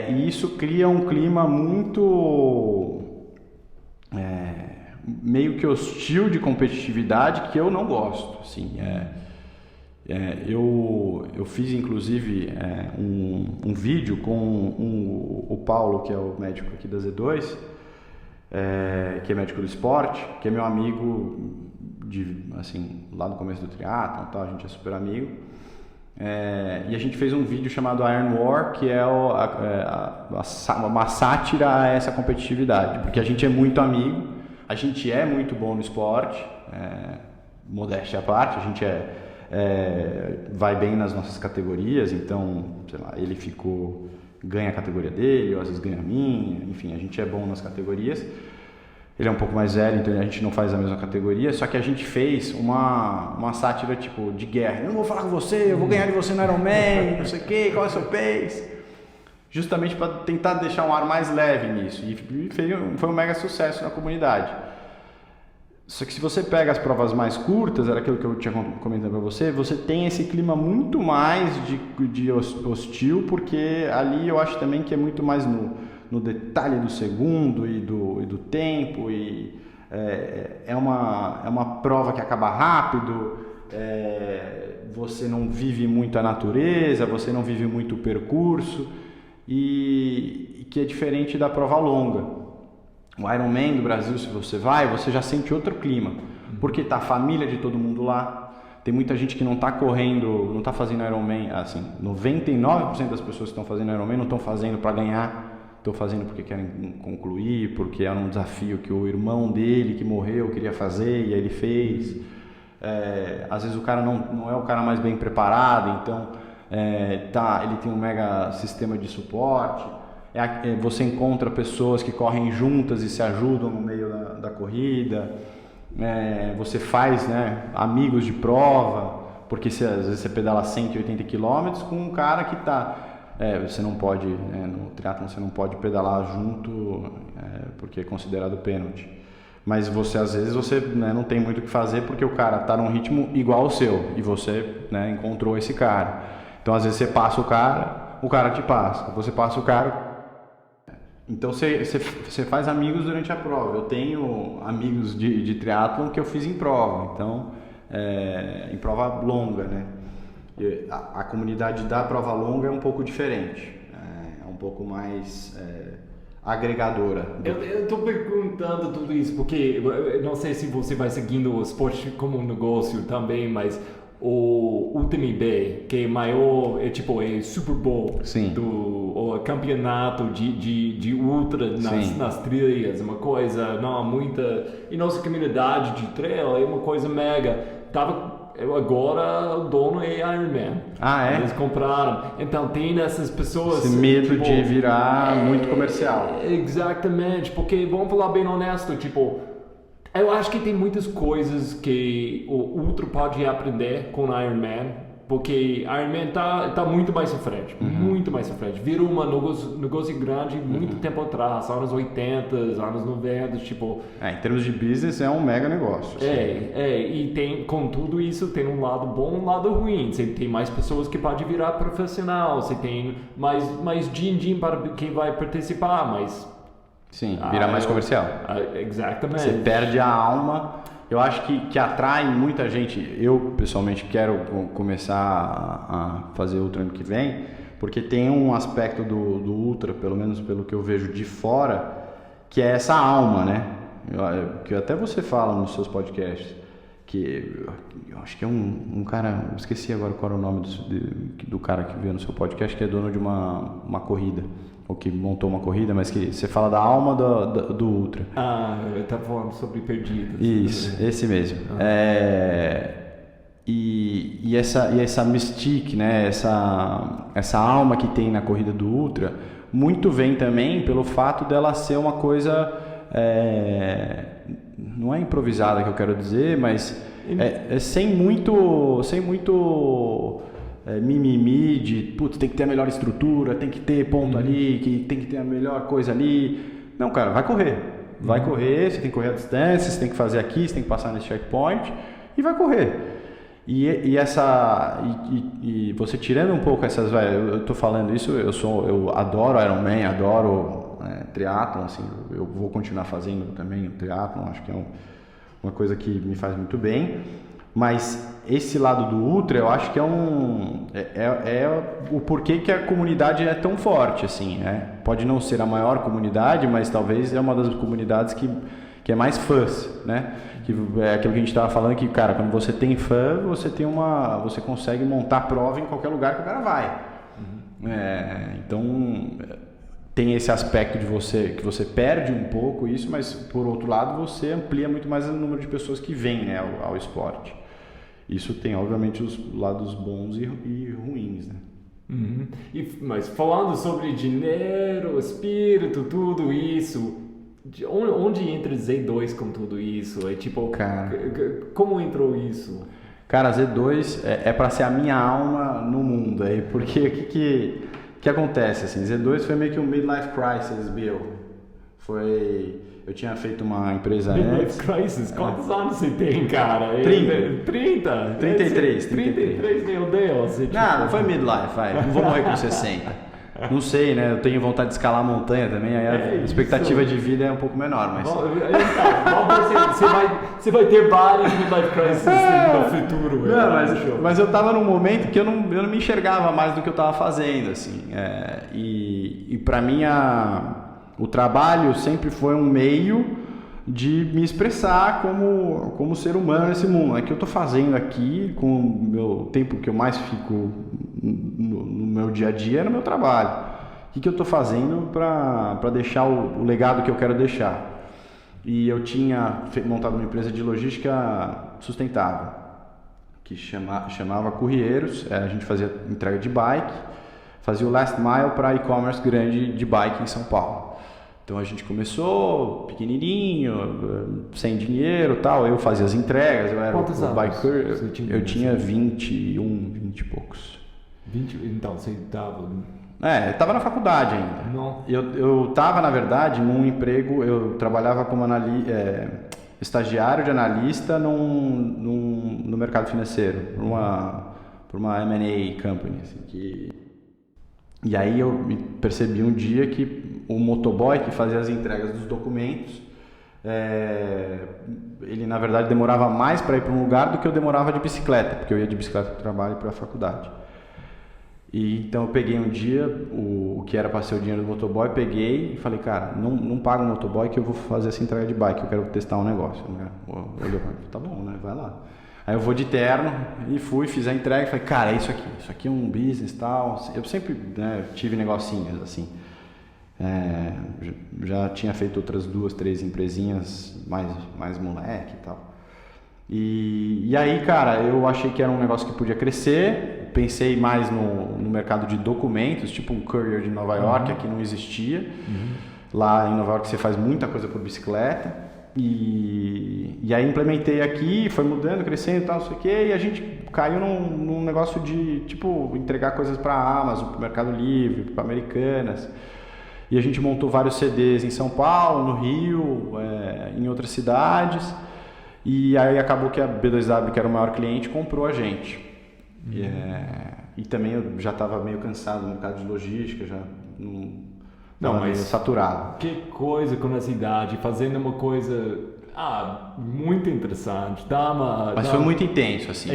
e isso cria um clima muito... meio que hostil de competitividade que eu não gosto, assim, eu fiz inclusive um vídeo com o Paulo, que é o médico aqui da Z2, que é médico do esporte, que é meu amigo lá no começo do triatlon, a gente é super amigo, e a gente fez um vídeo chamado Iron War, que é uma sátira a essa competitividade, porque a gente é muito amigo, a gente é muito bom no esporte, modéstia à parte, a gente vai bem nas nossas categorias, então, sei lá, ele ganha a categoria dele, ou às vezes ganha a minha, enfim, a gente é bom nas categorias. Ele é um pouco mais velho, então a gente não faz a mesma categoria, só que a gente fez uma sátira tipo de guerra. Eu não vou falar com você, eu vou ganhar de você no Ironman, não sei o que, qual é o seu pace? Justamente para tentar deixar um ar mais leve nisso, e foi um mega sucesso na comunidade. Só que se você pega as provas mais curtas, era aquilo que eu tinha comentado para você, você tem esse clima muito mais de hostil, porque ali eu acho também que é muito mais no detalhe do segundo e do tempo, e é uma prova que acaba rápido, você não vive muito a natureza, você não vive muito o percurso, e que é diferente da prova longa. O Ironman do Brasil, se você vai, você já sente outro clima, porque tá a família de todo mundo lá. Tem muita gente que não tá correndo, não tá fazendo Ironman, assim, 99% das pessoas que estão fazendo Ironman não estão fazendo para ganhar, estão fazendo porque querem concluir, porque é um desafio que o irmão dele que morreu queria fazer e aí ele fez. Às vezes o cara não é o cara mais bem preparado, então ele tem um mega sistema de suporte. Você encontra pessoas que correm juntas e se ajudam no meio da corrida, você faz, né, amigos de prova, porque às vezes você pedala 180 km com um cara que está... você não pode, no triatlon você não pode pedalar junto, porque é considerado pênalti. Mas às vezes você, né, não tem muito o que fazer porque o cara está num ritmo igual ao seu e você, né, encontrou esse cara. Então às vezes você passa o cara te passa, você passa o cara... Então você faz amigos durante a prova. Eu tenho amigos de triatlon que eu fiz em prova, então em prova longa, né? A comunidade da prova longa é um pouco diferente, é um pouco mais agregadora. Eu estou perguntando tudo isso porque eu não sei se você vai seguindo o esporte como um negócio também, mas o UTMB, que é maior, é Super Bowl, o campeonato de ultra nas trilhas, uma coisa, e nossa comunidade de trail é uma coisa mega. Agora o dono é Ironman. Eles compraram. Então tem essas pessoas... Esse medo de virar muito comercial. Exatamente, porque vamos falar bem honesto, eu acho que tem muitas coisas que o Ultra pode aprender com o Ironman, porque Ironman tá muito mais à frente, muito mais à frente. Virou um negócio grande muito tempo atrás, anos 80, anos 90, em termos de business é um mega negócio. E tem, com tudo isso, tem um lado bom e um lado ruim. Você tem mais pessoas que podem virar profissional, você tem mais din-din para quem vai participar, mas... Sim, vira mais comercial. Exatamente. Você perde a alma. Eu acho que atrai muita gente. Eu, pessoalmente, quero começar a fazer Ultra ano que vem, porque tem um aspecto do Ultra, pelo menos pelo que eu vejo de fora, que é essa alma, né? Que até você fala nos seus podcasts, que eu acho que é um cara, eu esqueci agora qual era o nome do cara que veio no seu podcast, que é dono de uma corrida, ou que montou uma corrida, mas que você fala da alma do Ultra. Eu estava falando sobre perdidos. Isso, esse mesmo. E essa mystique, né? Essa alma que tem na corrida do Ultra, muito vem também pelo fato dela ser uma coisa, não é improvisada que eu quero dizer, mas sem muito mimimi de, putz, tem que ter a melhor estrutura, tem que ter ponto ali, que tem que ter a melhor coisa ali. Não, cara, vai correr. Vai correr, você tem que correr a distância, você tem que fazer aqui, você tem que passar nesse checkpoint e vai correr. E você tirando um pouco essas... Eu tô falando isso, eu adoro Ironman, adoro triatlon, assim, eu vou continuar fazendo também o triatlon, acho que é uma coisa que me faz muito bem. Mas esse lado do Ultra, eu acho que é o porquê que a comunidade é tão forte, assim, né? Pode não ser a maior comunidade, mas talvez é uma das comunidades que é mais fãs, né? Que é aquilo que a gente estava falando, que, cara, quando você tem fã, você consegue montar prova em qualquer lugar que o cara vai. Então, tem esse aspecto de que você perde um pouco isso, mas, por outro lado, você amplia muito mais o número de pessoas que vêm, né, ao esporte. Isso tem, obviamente, os lados bons e ruins, né? Mas falando sobre dinheiro, espírito, tudo isso, onde entra Z2 com tudo isso? Cara, como entrou isso? Cara, Z2 é para ser a minha alma no mundo, porque o que acontece, assim, Z2 foi meio que um midlife crisis, Bill. Eu tinha feito uma empresa Midlife antes. Crisis, quantos anos você tem, cara? 30. 30? 33. 33, meu Deus. Não foi midlife, vai. Não vou morrer com 60. Não sei, né? Eu tenho vontade de escalar a montanha também, aí a expectativa de vida é um pouco menor, mas... Você vai ter vários midlife crisis no futuro. Não, mas eu tava num momento que eu não me enxergava mais do que eu tava fazendo, assim. E pra mim o trabalho sempre foi um meio de me expressar como ser humano nesse mundo. É que eu tô fazendo aqui, com o meu tempo que eu mais fico no meu dia a dia, é no meu trabalho. O que eu tô fazendo para deixar o legado que eu quero deixar? E eu tinha montado uma empresa de logística sustentável, que chamava Courieiros. A gente fazia entrega de bike, fazia o last mile para e-commerce grande de bike em São Paulo. Então a gente começou pequenininho, sem dinheiro e tal. Eu fazia as entregas, eu era Quantos o anos biker. você tinha? Eu tinha 21, 20 e poucos. 20? Então você estava... Eu estava na faculdade ainda. Não. Eu estava, na verdade, num emprego, eu trabalhava como estagiário de analista no mercado financeiro, por uma M&A company. Assim, E aí eu percebi um dia que o motoboy que fazia as entregas dos documentos, ele na verdade demorava mais para ir para um lugar do que eu demorava de bicicleta, porque eu ia de bicicleta para o trabalho e para a faculdade. E então eu peguei um dia o que era para ser o dinheiro do motoboy, peguei e falei, cara, não paga o motoboy que eu vou fazer essa entrega de bike, eu quero testar um negócio. Olhou para mim, tá bom, né? Vai lá. Aí eu vou de terno e fiz a entrega e falei, cara, é isso aqui é um business e tal. Eu sempre tive negocinhos assim. Já tinha feito outras 2, 3 empresinhas mais moleque e tal. E aí, cara, eu achei que era um negócio que podia crescer. Pensei mais no mercado de documentos, tipo um courier de Nova York, aqui não existia. Lá em Nova York você faz muita coisa por bicicleta. E aí implementei aqui, foi mudando, crescendo e tal, não sei o quê, e a gente caiu num negócio de, tipo, entregar coisas para a Amazon, para o Mercado Livre, para Americanas. E a gente montou vários CDs em São Paulo, no Rio, em outras cidades. E aí acabou que a B2W, que era o maior cliente, comprou a gente. E também eu já estava meio cansado no mercado de logística, já não, mas saturado. Que coisa com essa idade, fazendo uma coisa muito interessante. Mas foi muito intenso, assim.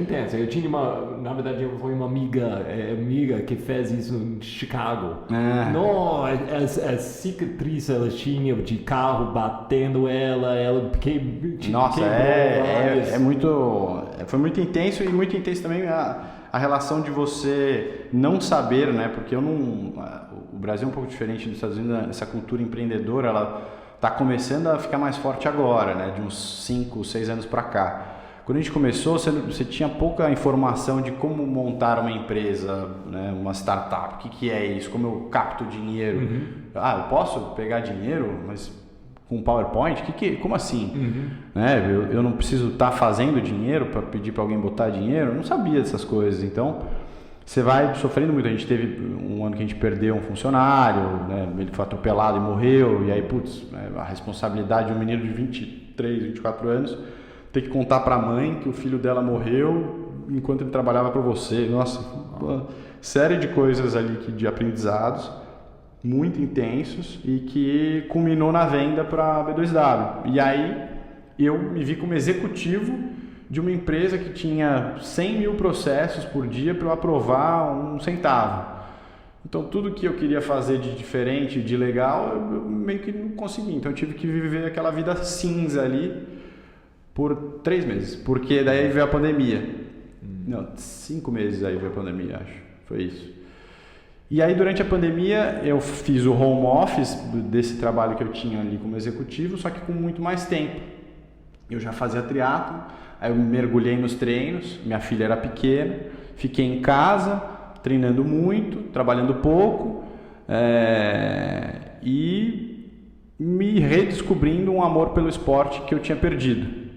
Intenso. Eu tinha na verdade, foi uma amiga que fez isso em Chicago. Não, a cicatriz ela tinha de carro batendo ela Nossa, foi muito intenso, e muito intenso também a relação de você não saber, né? Porque o Brasil é um pouco diferente dos Estados Unidos, essa cultura empreendedora, ela está começando a ficar mais forte agora, né? De uns 5, 6 anos para cá. Quando a gente começou, você tinha pouca informação de como montar uma empresa, né? Uma startup. O que é isso? Como eu capto dinheiro? Eu posso pegar dinheiro, mas com PowerPoint? Como assim? Né? Eu não preciso estar fazendo dinheiro para pedir para alguém botar dinheiro? Eu não sabia dessas coisas. Então, você vai sofrendo muito. A gente teve um ano que a gente perdeu um funcionário, né? Ele foi atropelado e morreu, e aí, a responsabilidade de um menino de 23, 24 anos, ter que contar para a mãe que o filho dela morreu enquanto ele trabalhava para você. Nossa, uma série de coisas ali de aprendizados muito intensos e que culminou na venda para a B2W. E aí eu me vi como executivo de uma empresa que tinha 100 mil processos por dia para eu aprovar 1 centavo. Então tudo que eu queria fazer de diferente, de legal, eu meio que não consegui. Então eu tive que viver aquela vida cinza ali por 3 meses, porque daí veio a pandemia. Não, 5 meses aí veio a pandemia, acho. Foi isso. E aí durante a pandemia eu fiz o home office desse trabalho que eu tinha ali como executivo, só que com muito mais tempo. Eu já fazia triatlo. Aí eu mergulhei nos treinos, minha filha era pequena, fiquei em casa, treinando muito, trabalhando pouco, e me redescobrindo um amor pelo esporte que eu tinha perdido.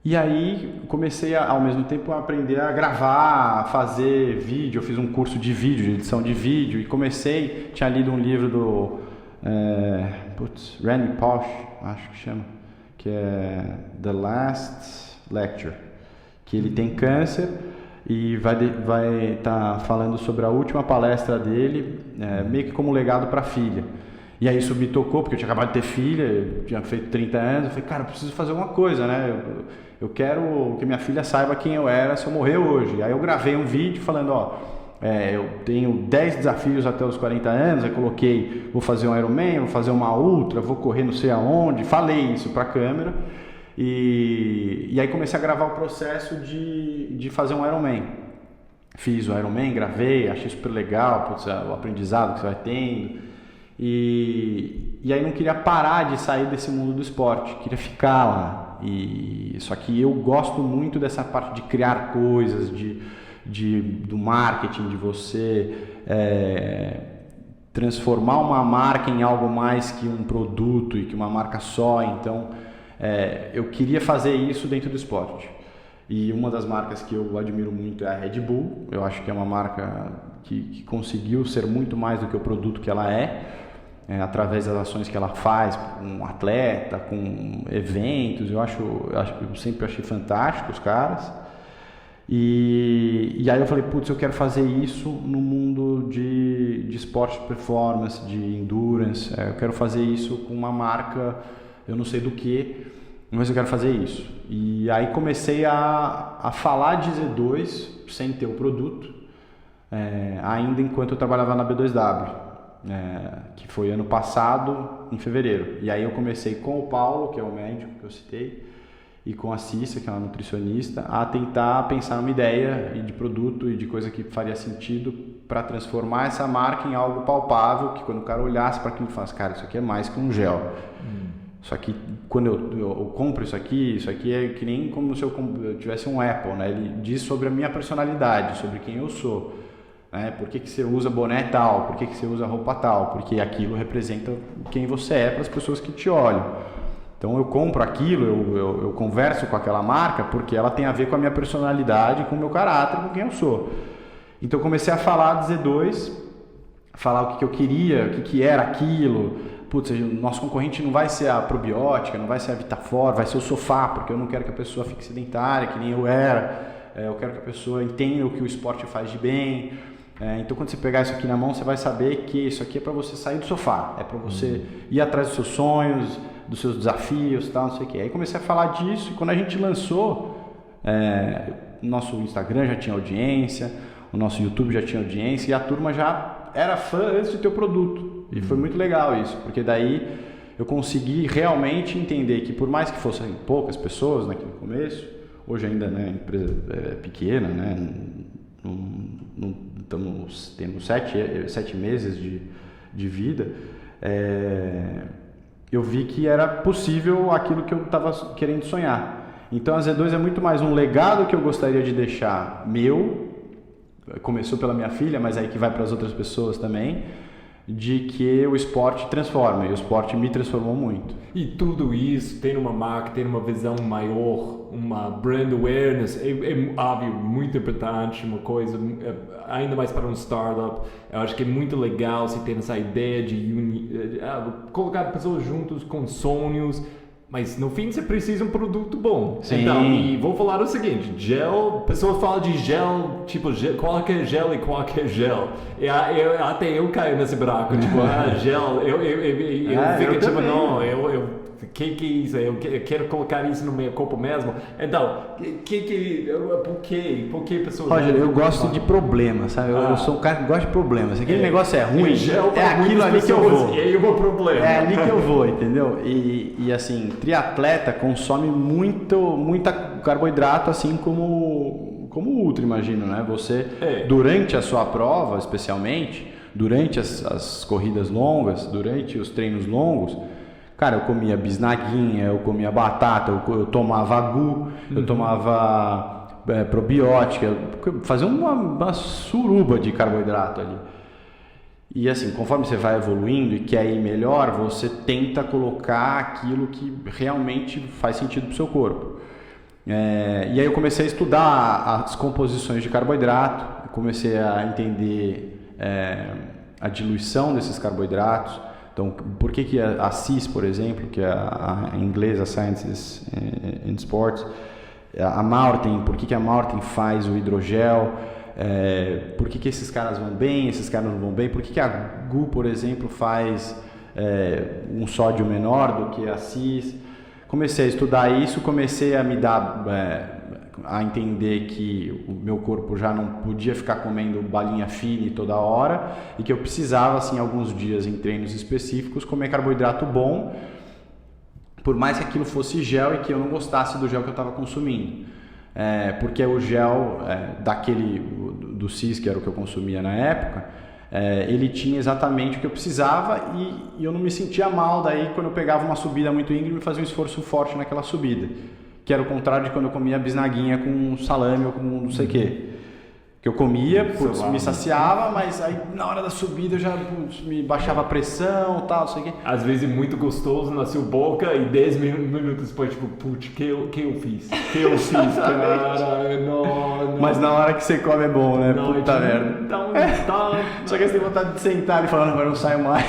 E aí comecei ao mesmo tempo a aprender a gravar, a fazer vídeo. Eu fiz um curso de vídeo, de edição de vídeo, e tinha lido um livro do Randy Pausch, acho que chama, que é The Last Lecture, que ele tem câncer e vai estar falando sobre a última palestra dele, meio que como legado para a filha. E aí isso me tocou, porque eu tinha acabado de ter filha, eu tinha feito 30 anos, eu falei, cara, eu preciso fazer alguma coisa, né? Eu quero que minha filha saiba quem eu era se eu morrer hoje. Aí eu gravei um vídeo falando, eu tenho 10 desafios até os 40 anos, aí coloquei, vou fazer um Ironman, vou fazer uma ultra, vou correr não sei aonde, falei isso para a câmera, e aí comecei a gravar o processo de fazer um Ironman. Fiz o Ironman, gravei, achei super legal, o aprendizado que você vai tendo. E aí não queria parar de sair desse mundo do esporte, queria ficar lá. Só que eu gosto muito dessa parte de criar coisas, do marketing, de você transformar uma marca em algo mais que um produto e que uma marca só. Então eu queria fazer isso dentro do esporte. E uma das marcas que eu admiro muito é a Red Bull. Eu acho que é uma marca que conseguiu ser muito mais do que o produto que ela através das ações que ela faz com um atleta, com eventos. Eu sempre achei fantástico os caras. E aí eu falei, eu quero fazer isso no mundo de esporte de performance, de endurance. Eu quero fazer isso com uma marca, eu não sei do que, mas eu quero fazer isso. E aí comecei a falar de Z2 sem ter o produto, ainda enquanto eu trabalhava na B2W. Que foi ano passado, em fevereiro. E aí eu comecei com o Paulo, que é o médico que eu citei, e com a Cissa, que é uma nutricionista, a tentar pensar numa ideia de produto e de coisa que faria sentido para transformar essa marca em algo palpável, que quando o cara olhasse para aquilo e falasse, cara, isso aqui é mais que um gel. Só que quando eu compro isso aqui é que nem como se eu tivesse um Apple, né? Ele diz sobre a minha personalidade, sobre quem eu sou. Por que você usa boné tal? Por que você usa roupa tal? Porque aquilo representa quem você é para as pessoas que te olham. Então eu compro aquilo, eu converso com aquela marca porque ela tem a ver com a minha personalidade, com o meu caráter, com quem eu sou. Então eu comecei a falar de Z2, falar o que eu queria, o que era aquilo. O nosso concorrente não vai ser a probiótica, não vai ser a Vitafor, vai ser o sofá, porque eu não quero que a pessoa fique sedentária, que nem eu era. Eu quero que a pessoa entenda o que o esporte faz de bem. Então quando você pegar isso aqui na mão, você vai saber que isso aqui é para você sair do sofá, é para você ir atrás dos seus sonhos, dos seus desafios, tal, não sei o que. Aí comecei a falar disso e quando a gente lançou, nosso Instagram já tinha audiência, o nosso YouTube já tinha audiência e a turma já era fã antes de ter o produto. E foi muito legal isso, porque daí eu consegui realmente entender que por mais que fossem poucas pessoas naquele começo, hoje ainda, né, a empresa é pequena, né, temos 7 meses de vida, eu vi que era possível aquilo que eu estava querendo sonhar. Então a Z2 é muito mais um legado que eu gostaria de deixar meu, começou pela minha filha, mas aí que vai para as outras pessoas também, de que o esporte transforma, e o esporte me transformou muito. E tudo isso tem uma marca, tem uma visão maior, uma brand awareness, é óbvio, muito importante, uma coisa, ainda mais para um startup. Eu acho que é muito legal se ter essa ideia de colocar pessoas juntos com sonhos, mas no fim você precisa de um produto bom. Sim. Então, e vou falar o seguinte, gel, pessoas falam de gel, tipo, qualquer gel e qualquer gel. Até eu caio nesse buraco, tipo, gel, eu fico tipo, não, que é isso? Eu quero colocar isso no meu corpo mesmo. Então, por que pessoas... Roger, eu gosto de problemas, sabe? Eu sou um cara que gosta de problemas. Se aquele negócio é ruim, é aquilo ali que eu vou. É o problema. É ali que eu vou, entendeu? E assim, triatleta consome muita carboidrato, assim como o ultra, imagino, né? Você, durante a sua prova, especialmente, durante as corridas longas, durante os treinos longos, cara, eu comia bisnaguinha, eu comia batata, eu tomava agu, eu tomava probiótica, fazia uma suruba de carboidrato ali. E assim, conforme você vai evoluindo e quer ir melhor, você tenta colocar aquilo que realmente faz sentido para o seu corpo. E aí eu comecei a estudar as composições de carboidrato, comecei a entender a diluição desses carboidratos, Então, por que a CIS, por exemplo, que é em inglês a Sciences in Sports, a Maurten, por que a Maurten faz o hidrogel, por que esses caras vão bem, esses caras não vão bem, por que a GU, por exemplo, faz um sódio menor do que a CIS. Comecei a estudar isso, comecei a me dar, a entender que o meu corpo já não podia ficar comendo balinha fine toda hora e que eu precisava, assim, alguns dias em treinos específicos, comer carboidrato bom, por mais que aquilo fosse gel e que eu não gostasse do gel que eu estava consumindo. Porque o gel do CIS, que era o que eu consumia na época, ele tinha exatamente o que eu precisava e eu não me sentia mal daí quando eu pegava uma subida muito íngreme e fazia um esforço forte naquela subida, que era o contrário de quando eu comia bisnaguinha com salame ou com não sei o que eu comia, me saciava, mas aí na hora da subida eu já me baixava a pressão, tal, não sei o que. Às vezes muito gostoso na sua boca e 10 minutos depois, tipo, putz, que eu fiz? Que eu fiz, cara? Não. Mas na hora que você come é bom, né? Não, puta merda. Só que você tem vontade de sentar e falar, agora não saio mais.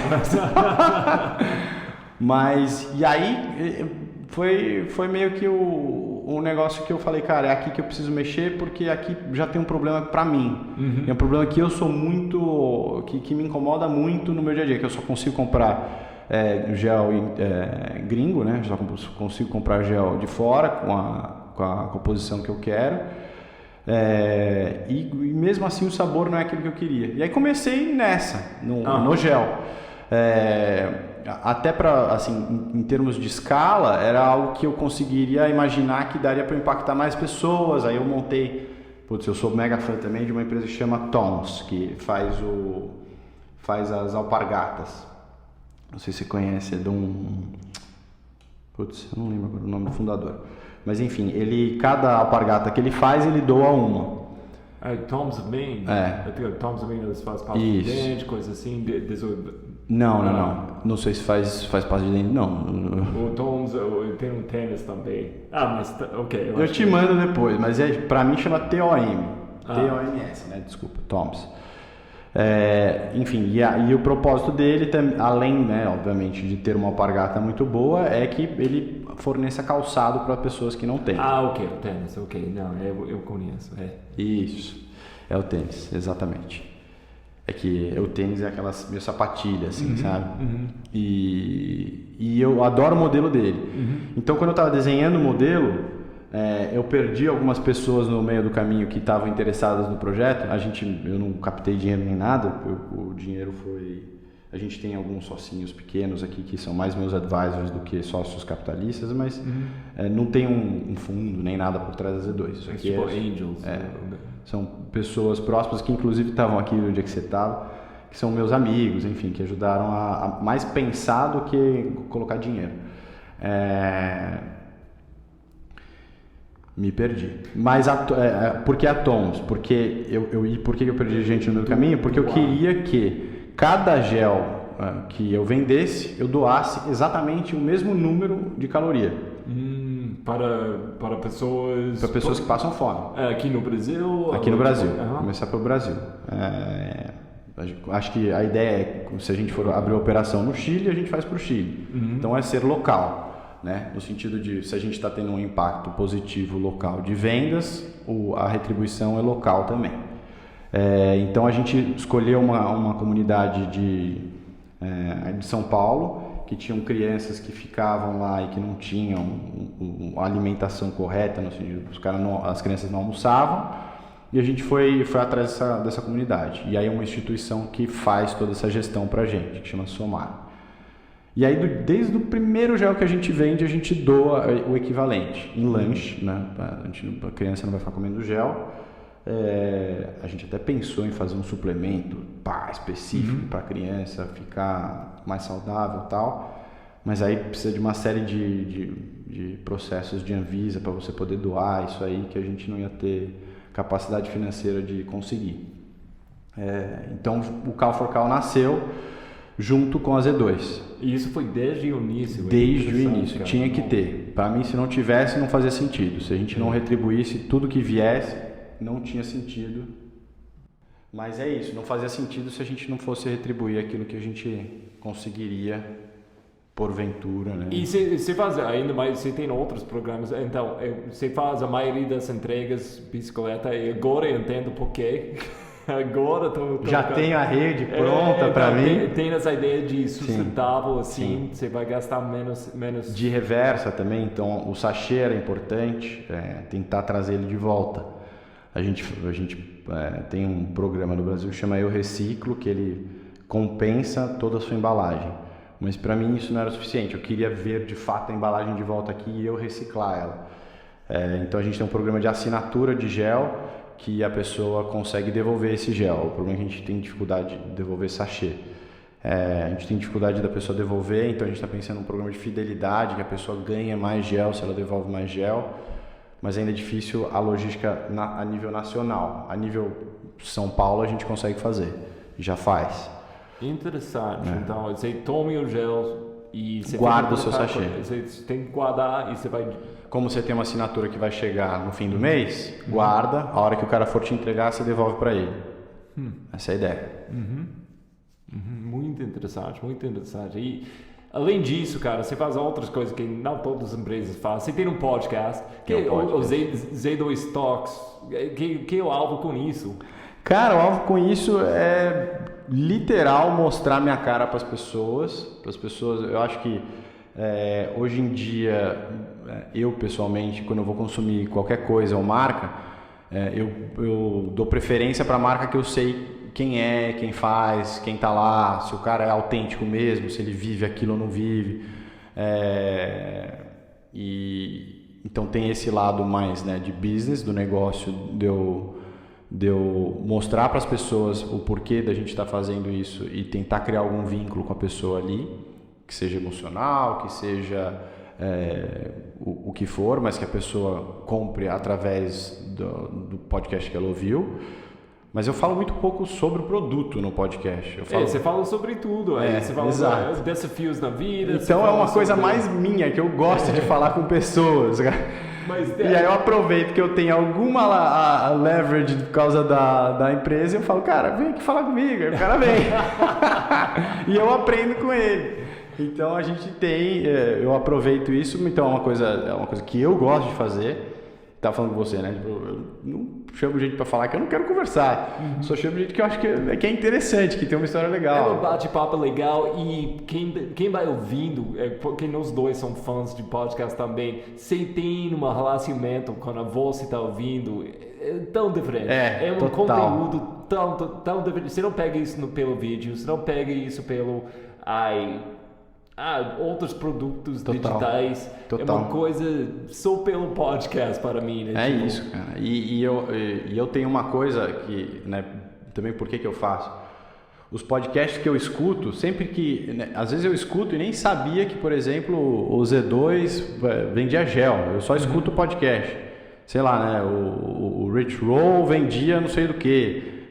Mas, e aí, foi meio que um negócio que eu falei, cara, é aqui que eu preciso mexer porque aqui já tem um problema pra mim. É um problema que eu sou muito, que me incomoda muito no meu dia a dia, que eu só consigo comprar gel gringo, né? Só consigo comprar gel de fora com a composição que eu quero. E mesmo assim o sabor não é aquilo que eu queria. E aí comecei nessa, no gel. Até para, assim, em termos de escala, era algo que eu conseguiria imaginar que daria para impactar mais pessoas. Aí eu montei, eu sou mega fã também de uma empresa que chama Tom's, que faz as alpargatas. Não sei se você conhece, é de eu não lembro agora o nome do fundador. Mas enfim, cada alpargata que ele faz, ele doa uma. Tom's of Maine. Tom's of Maine, eles fazem pasta de dente, coisa assim. Não. Não sei se faz pasta de dente, não. O Tom's tem um tênis também. Mas ok. Eu te mando depois, mas pra mim chama TOM. TOMS, né? Desculpa, Tom's. Enfim, e o propósito dele, além, né, obviamente, de ter uma alpargata muito boa, é que ele forneça calçado para pessoas que não têm. Ok, o tênis, ok. Não, eu conheço. Isso, é o tênis, exatamente. É que o tênis é aquelas meio sapatilhas, assim, sabe? E eu adoro o modelo dele. Então, quando eu estava desenhando o modelo, eu perdi algumas pessoas no meio do caminho que estavam interessadas no projeto. Eu não captei dinheiro nem nada, o dinheiro foi... A gente tem alguns socinhos pequenos aqui que são mais meus advisors do que sócios capitalistas, mas não tem um fundo nem nada por trás da Z2. Isso aqui tipo angels. São pessoas próximas que inclusive estavam aqui no dia que você estava, que são meus amigos, enfim, que ajudaram a mais pensar do que colocar dinheiro. Me perdi. Mas por que a Tom's? Por que eu perdi gente no meio do caminho? Porque eu queria que cada gel que eu vendesse, eu doasse exatamente o mesmo número de caloria. Para pessoas... Para pessoas que passam fome. Aqui no Brasil? Aqui no Brasil. Começar pelo Brasil. Acho que a ideia é, se a gente for abrir a operação no Chile, a gente faz para o Chile. Então é ser local, né? No sentido de, se a gente está tendo um impacto positivo local de vendas, a retribuição é local também. Então a gente escolheu uma comunidade de São Paulo, que tinham crianças que ficavam lá e que não tinham a alimentação correta, no sentido, as crianças não almoçavam, e a gente foi atrás dessa comunidade. E aí é uma instituição que faz toda essa gestão pra gente, que chama Somar. E aí desde o primeiro gel que a gente vende, a gente doa o equivalente em lanche, né? A criança não vai ficar comendo gel. A gente até pensou em fazer um suplemento específico para a criança ficar mais saudável e tal, mas aí precisa de uma série de processos de Anvisa para você poder doar isso aí, que a gente não ia ter capacidade financeira de conseguir. Então o Cal4Cal nasceu junto com a Z2. E isso foi desde o início? Desde o início, cara. Tinha que ter. Para mim, se não tivesse, não fazia sentido. Se a gente não retribuísse tudo que viesse, não tinha sentido Mas é isso, não fazia sentido se a gente não fosse retribuir aquilo que a gente conseguiria porventura, né? E você faz ainda mais, você tem outros programas, então você faz a maioria das entregas bicicleta e agora eu entendo por quê. Agora já tenho a rede pronta para mim. Tem essa ideia de sustentável, assim, você vai gastar menos... De reversa também, então o sachê era importante, tentar trazer ele de volta. A gente tem um programa no Brasil que chama Eu Reciclo, que ele compensa toda a sua embalagem. Mas para mim isso não era suficiente, eu queria ver de fato a embalagem de volta aqui e eu reciclar ela. Então a gente tem um programa de assinatura de gel, que a pessoa consegue devolver esse gel. O problema é que a gente tem dificuldade de devolver sachê. A gente tem dificuldade da pessoa devolver, então a gente está pensando num programa de fidelidade, que a pessoa ganha mais gel se ela devolve mais gel, mas ainda é difícil a logística a nível nacional. A nível São Paulo a gente consegue fazer, já faz. Interessante. Então você toma o gel e você guarda o seu sachê. Você tem que guardar e você vai... Como você tem uma assinatura que vai chegar no fim do mês, guarda, a hora que o cara for te entregar, você devolve para ele. Essa é a ideia. Muito interessante, muito interessante. E além disso, cara, você faz outras coisas que não todas as empresas fazem. Você tem um podcast, que é o Z2 Talks. Que é o alvo com isso? Cara, o alvo com isso é literal mostrar minha cara para as pessoas. Eu acho que hoje em dia, eu pessoalmente, quando eu vou consumir qualquer coisa ou marca, eu dou preferência para a marca que eu sei quem é, quem faz, quem está lá, se o cara é autêntico mesmo, se ele vive aquilo ou não vive. Então tem esse lado mais, né, de business, do negócio, de eu mostrar para as pessoas o porquê da gente estar fazendo isso e tentar criar algum vínculo com a pessoa ali, que seja emocional, que seja o que for, mas que a pessoa compre através do podcast que ela ouviu. Mas eu falo muito pouco sobre o produto no podcast. Você fala sobre tudo, você fala sobre desafios na vida. Então é uma coisa mais minha, que eu gosto de falar com pessoas. E aí eu aproveito que eu tenho alguma leverage por causa da empresa e eu falo, cara, vem aqui falar comigo. Aí o cara vem. E eu aprendo com ele. Então a gente eu aproveito isso, então é uma coisa que eu gosto de fazer. Tava falando com você, né? Eu não chamo gente para falar que eu não quero conversar. Só chamo gente que eu acho que é interessante, que tem uma história legal. É um bate-papo legal e quem vai ouvindo, porque nós dois somos fãs de podcast também, você tem um relacionamento quando você está ouvindo, é tão diferente. É um conteúdo tão diferente. Você não pega isso pelo vídeo, você não pega isso pelo... outros produtos digitais. Total. É uma coisa só pelo podcast para mim, né? Isso, cara. E eu tenho uma coisa que, né, também por que eu faço? Os podcasts que eu escuto, sempre que... Né, às vezes eu escuto e nem sabia que, por exemplo, o Z2 vendia gel. Eu só escuto o podcast. Sei lá, né? O Rich Roll vendia não sei do que.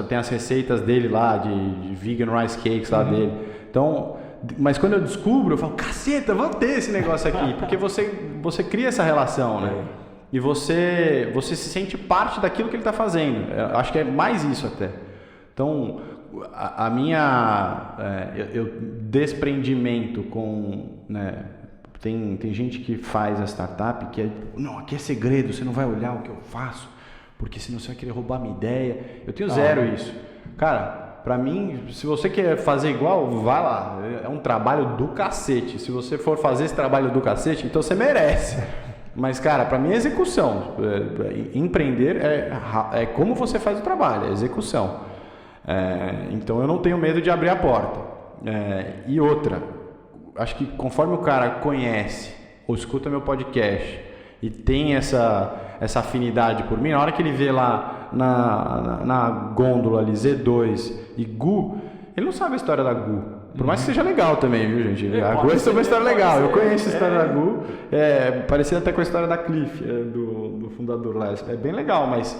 Tem as receitas dele lá, de vegan rice cakes lá dele. Então... Mas quando eu descubro, eu falo, caceta, vou ter esse negócio aqui. Porque você cria essa relação, né? E você se sente parte daquilo que ele está fazendo. Eu acho que é mais isso até. Então, a minha desprendimento com... Né, tem gente que faz a startup que não, aqui é segredo, você não vai olhar o que eu faço, porque senão você vai querer roubar minha ideia. Eu tenho zero isso. Cara... Pra mim, se você quer fazer igual, vai lá. É um trabalho do cacete. Se você for fazer esse trabalho do cacete, então você merece. Mas, cara, pra mim é execução. Empreender é como você faz o trabalho, é execução. Então eu não tenho medo de abrir a porta. E outra, acho que conforme o cara conhece ou escuta meu podcast e tem essa afinidade por mim, na hora que ele vê lá na gôndola ali Z2 e Gu, ele não sabe a história da Gu. Por mais que seja legal também, viu, gente? A Gu é uma história legal. Eu conheço a história da Gu. Parecida até com a história da Cliff, do fundador lá. É bem legal, mas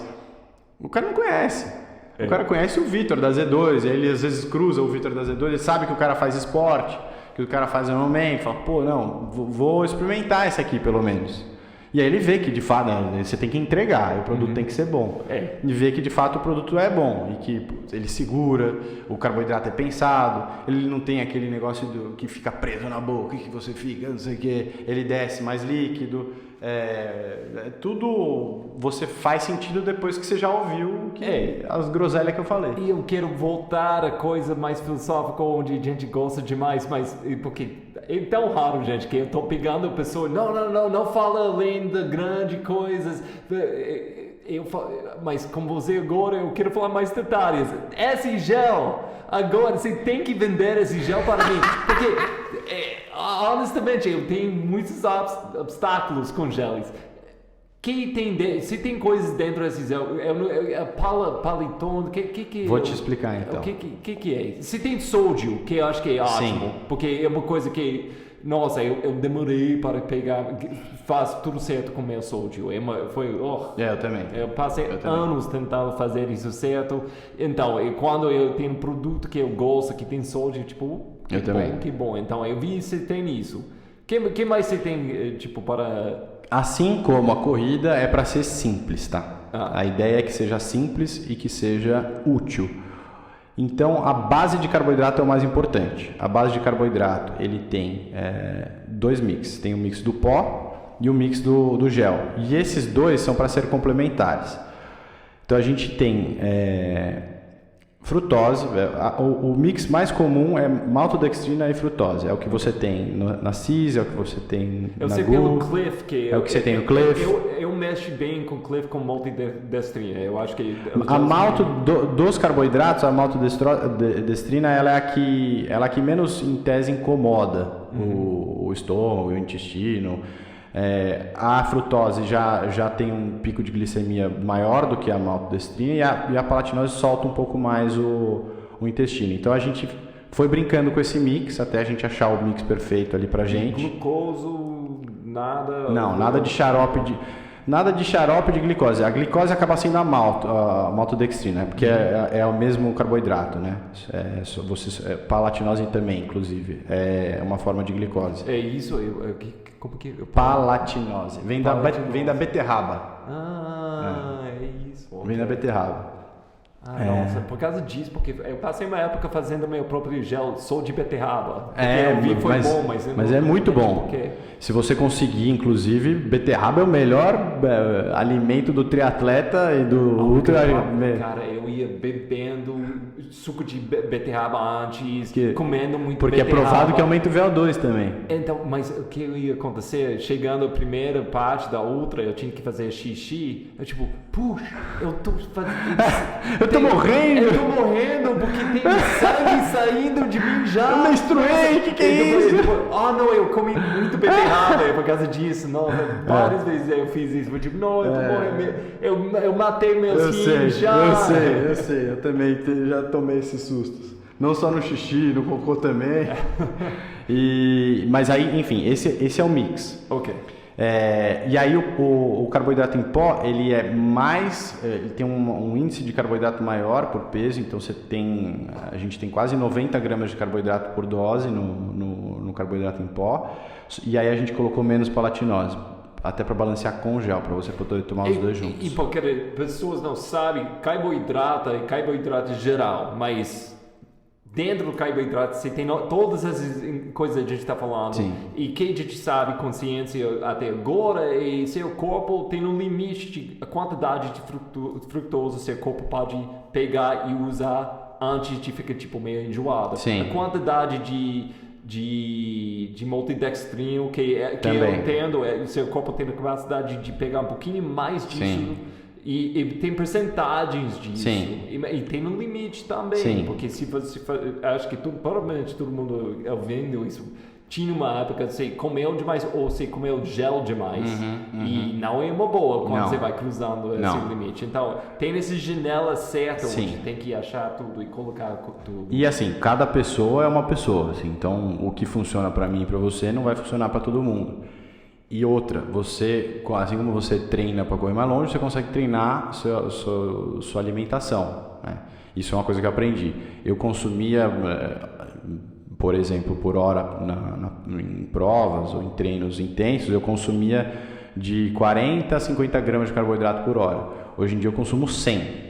o cara não conhece. O cara conhece o Vitor da Z2. Ele às vezes cruza o Vitor da Z2. Ele sabe que o cara faz esporte, que o cara faz Ironman. Fala, pô, não, vou experimentar esse aqui pelo menos. E aí ele vê que de fato, né, você tem que entregar, o produto tem que ser bom. E vê que de fato o produto é bom e que ele segura, o carboidrato é pensado, ele não tem aquele negócio que fica preso na boca, que você fica, não sei o que, ele desce mais líquido. Tudo você faz sentido depois que você já ouviu as groselhas que eu falei. E eu quero voltar a coisa mais filosófica onde a gente gosta demais, mas porque é tão raro, gente, que eu tô pegando a pessoa, não fala além de grandes coisas. Mas com você agora eu quero falar mais detalhes. Esse gel, agora você tem que vender esse gel para mim, porque honestamente eu tenho muitos obstáculos com geles. Se tem coisas dentro desse gel, paliton, que Vou te explicar então. O que é? Se tem sódio, que eu acho que é ótimo, porque é uma coisa que nossa, eu demorei para pegar, faz tudo certo com o meu sódio. Eu também. Eu passei anos tentando fazer isso certo. Então, quando eu tenho um produto que eu gosto, que tem sódio, tipo, que bom. Então, eu vi se tem isso. Que mais você tem, tipo, para... Assim como a corrida é para ser simples, tá? A ideia é que seja simples e que seja útil. Então, a base de carboidrato é o mais importante. A base de carboidrato, ele tem dois mix. Tem o mix do pó e o mix do gel. E esses dois são para ser complementares. Então, a gente tem frutose. O mix mais comum é maltodextrina e frutose. É o que você tem na CIS, é o que você tem eu na sei pelo Cliff que é o que você tem no Cliff. Eu mexo bem com Cliff com maltodextrina. Eu acho que a dos carboidratos, a maltodextrina, ela é a que menos em tese incomoda o estômago, o intestino. A frutose já tem um pico de glicemia maior do que a maltodextrina e a palatinose solta um pouco mais o intestino. Então a gente foi brincando com esse mix até a gente achar o mix perfeito ali pra gente. Glucoso, nada... Não, nada de xarope de glicose. A glicose acaba sendo a maltodextrina, porque é o mesmo carboidrato, né? Palatinose também, inclusive, é uma forma de glicose. É isso? Como que... Palatinose. Vem da beterraba. É isso. Vem da beterraba. Nossa, por causa disso, porque eu passei uma época fazendo meu próprio gel só de beterraba. Mas é muito bom. Se você conseguir, inclusive, beterraba é o melhor alimento do triatleta e do ultra. Cara, eu ia bebendo suco de beterraba antes, comendo muito porque beterraba. É provado que aumenta o VO2 também. Então, mas o que ia acontecer? Chegando a primeira parte da ultra, eu tinha que fazer xixi. Eu tipo, puxa, eu tô fazendo... Eu tô morrendo porque tem sangue saindo de mim já. Eu menstruei, que é isso? Eu comi muito beterraba por causa disso. Várias vezes eu fiz isso. Eu tipo, eu tô morrendo. Eu matei meus rins já. Eu sei. Eu também já tomei esses sustos. Não só no xixi, no cocô também. Mas aí, enfim, esse é o mix. Ok. E aí o carboidrato em pó ele é mais, ele tem um índice de carboidrato maior por peso, então a gente tem quase 90 gramas de carboidrato por dose no carboidrato em pó, e aí a gente colocou menos palatinose, até para balancear com o gel, para você poder tomar os dois juntos. E porque pessoas não sabem, carboidrato é carboidrato geral, mas dentro do carboidrato você tem todas essas coisas que a gente está falando. Sim. E que a gente sabe, consciência até agora, e seu corpo tem um limite de a quantidade de fructose seu corpo pode pegar e usar antes de ficar tipo meio enjoado. Sim. A quantidade de maltodextrina que eu entendo, o seu corpo tem a capacidade de pegar um pouquinho mais disso. Sim. E tem percentagens disso. Sim. E tem um limite também. Sim. Porque se você acho que provavelmente todo mundo ouvindo isso tinha uma época que você comeu demais ou você comeu gel demais. E não é uma boa quando você vai cruzando esse limite. Então, tem essa janela certa onde tem que achar tudo e colocar tudo. E assim, cada pessoa é uma pessoa. Assim, então, o que funciona para mim e para você não vai funcionar para todo mundo. E outra, assim como você treina para correr mais longe, você consegue treinar sua alimentação, né? Isso é uma coisa que eu aprendi. Eu consumia, por exemplo, por hora em provas ou em treinos intensos, eu consumia de 40 a 50 gramas de carboidrato por hora. Hoje em dia eu consumo 100.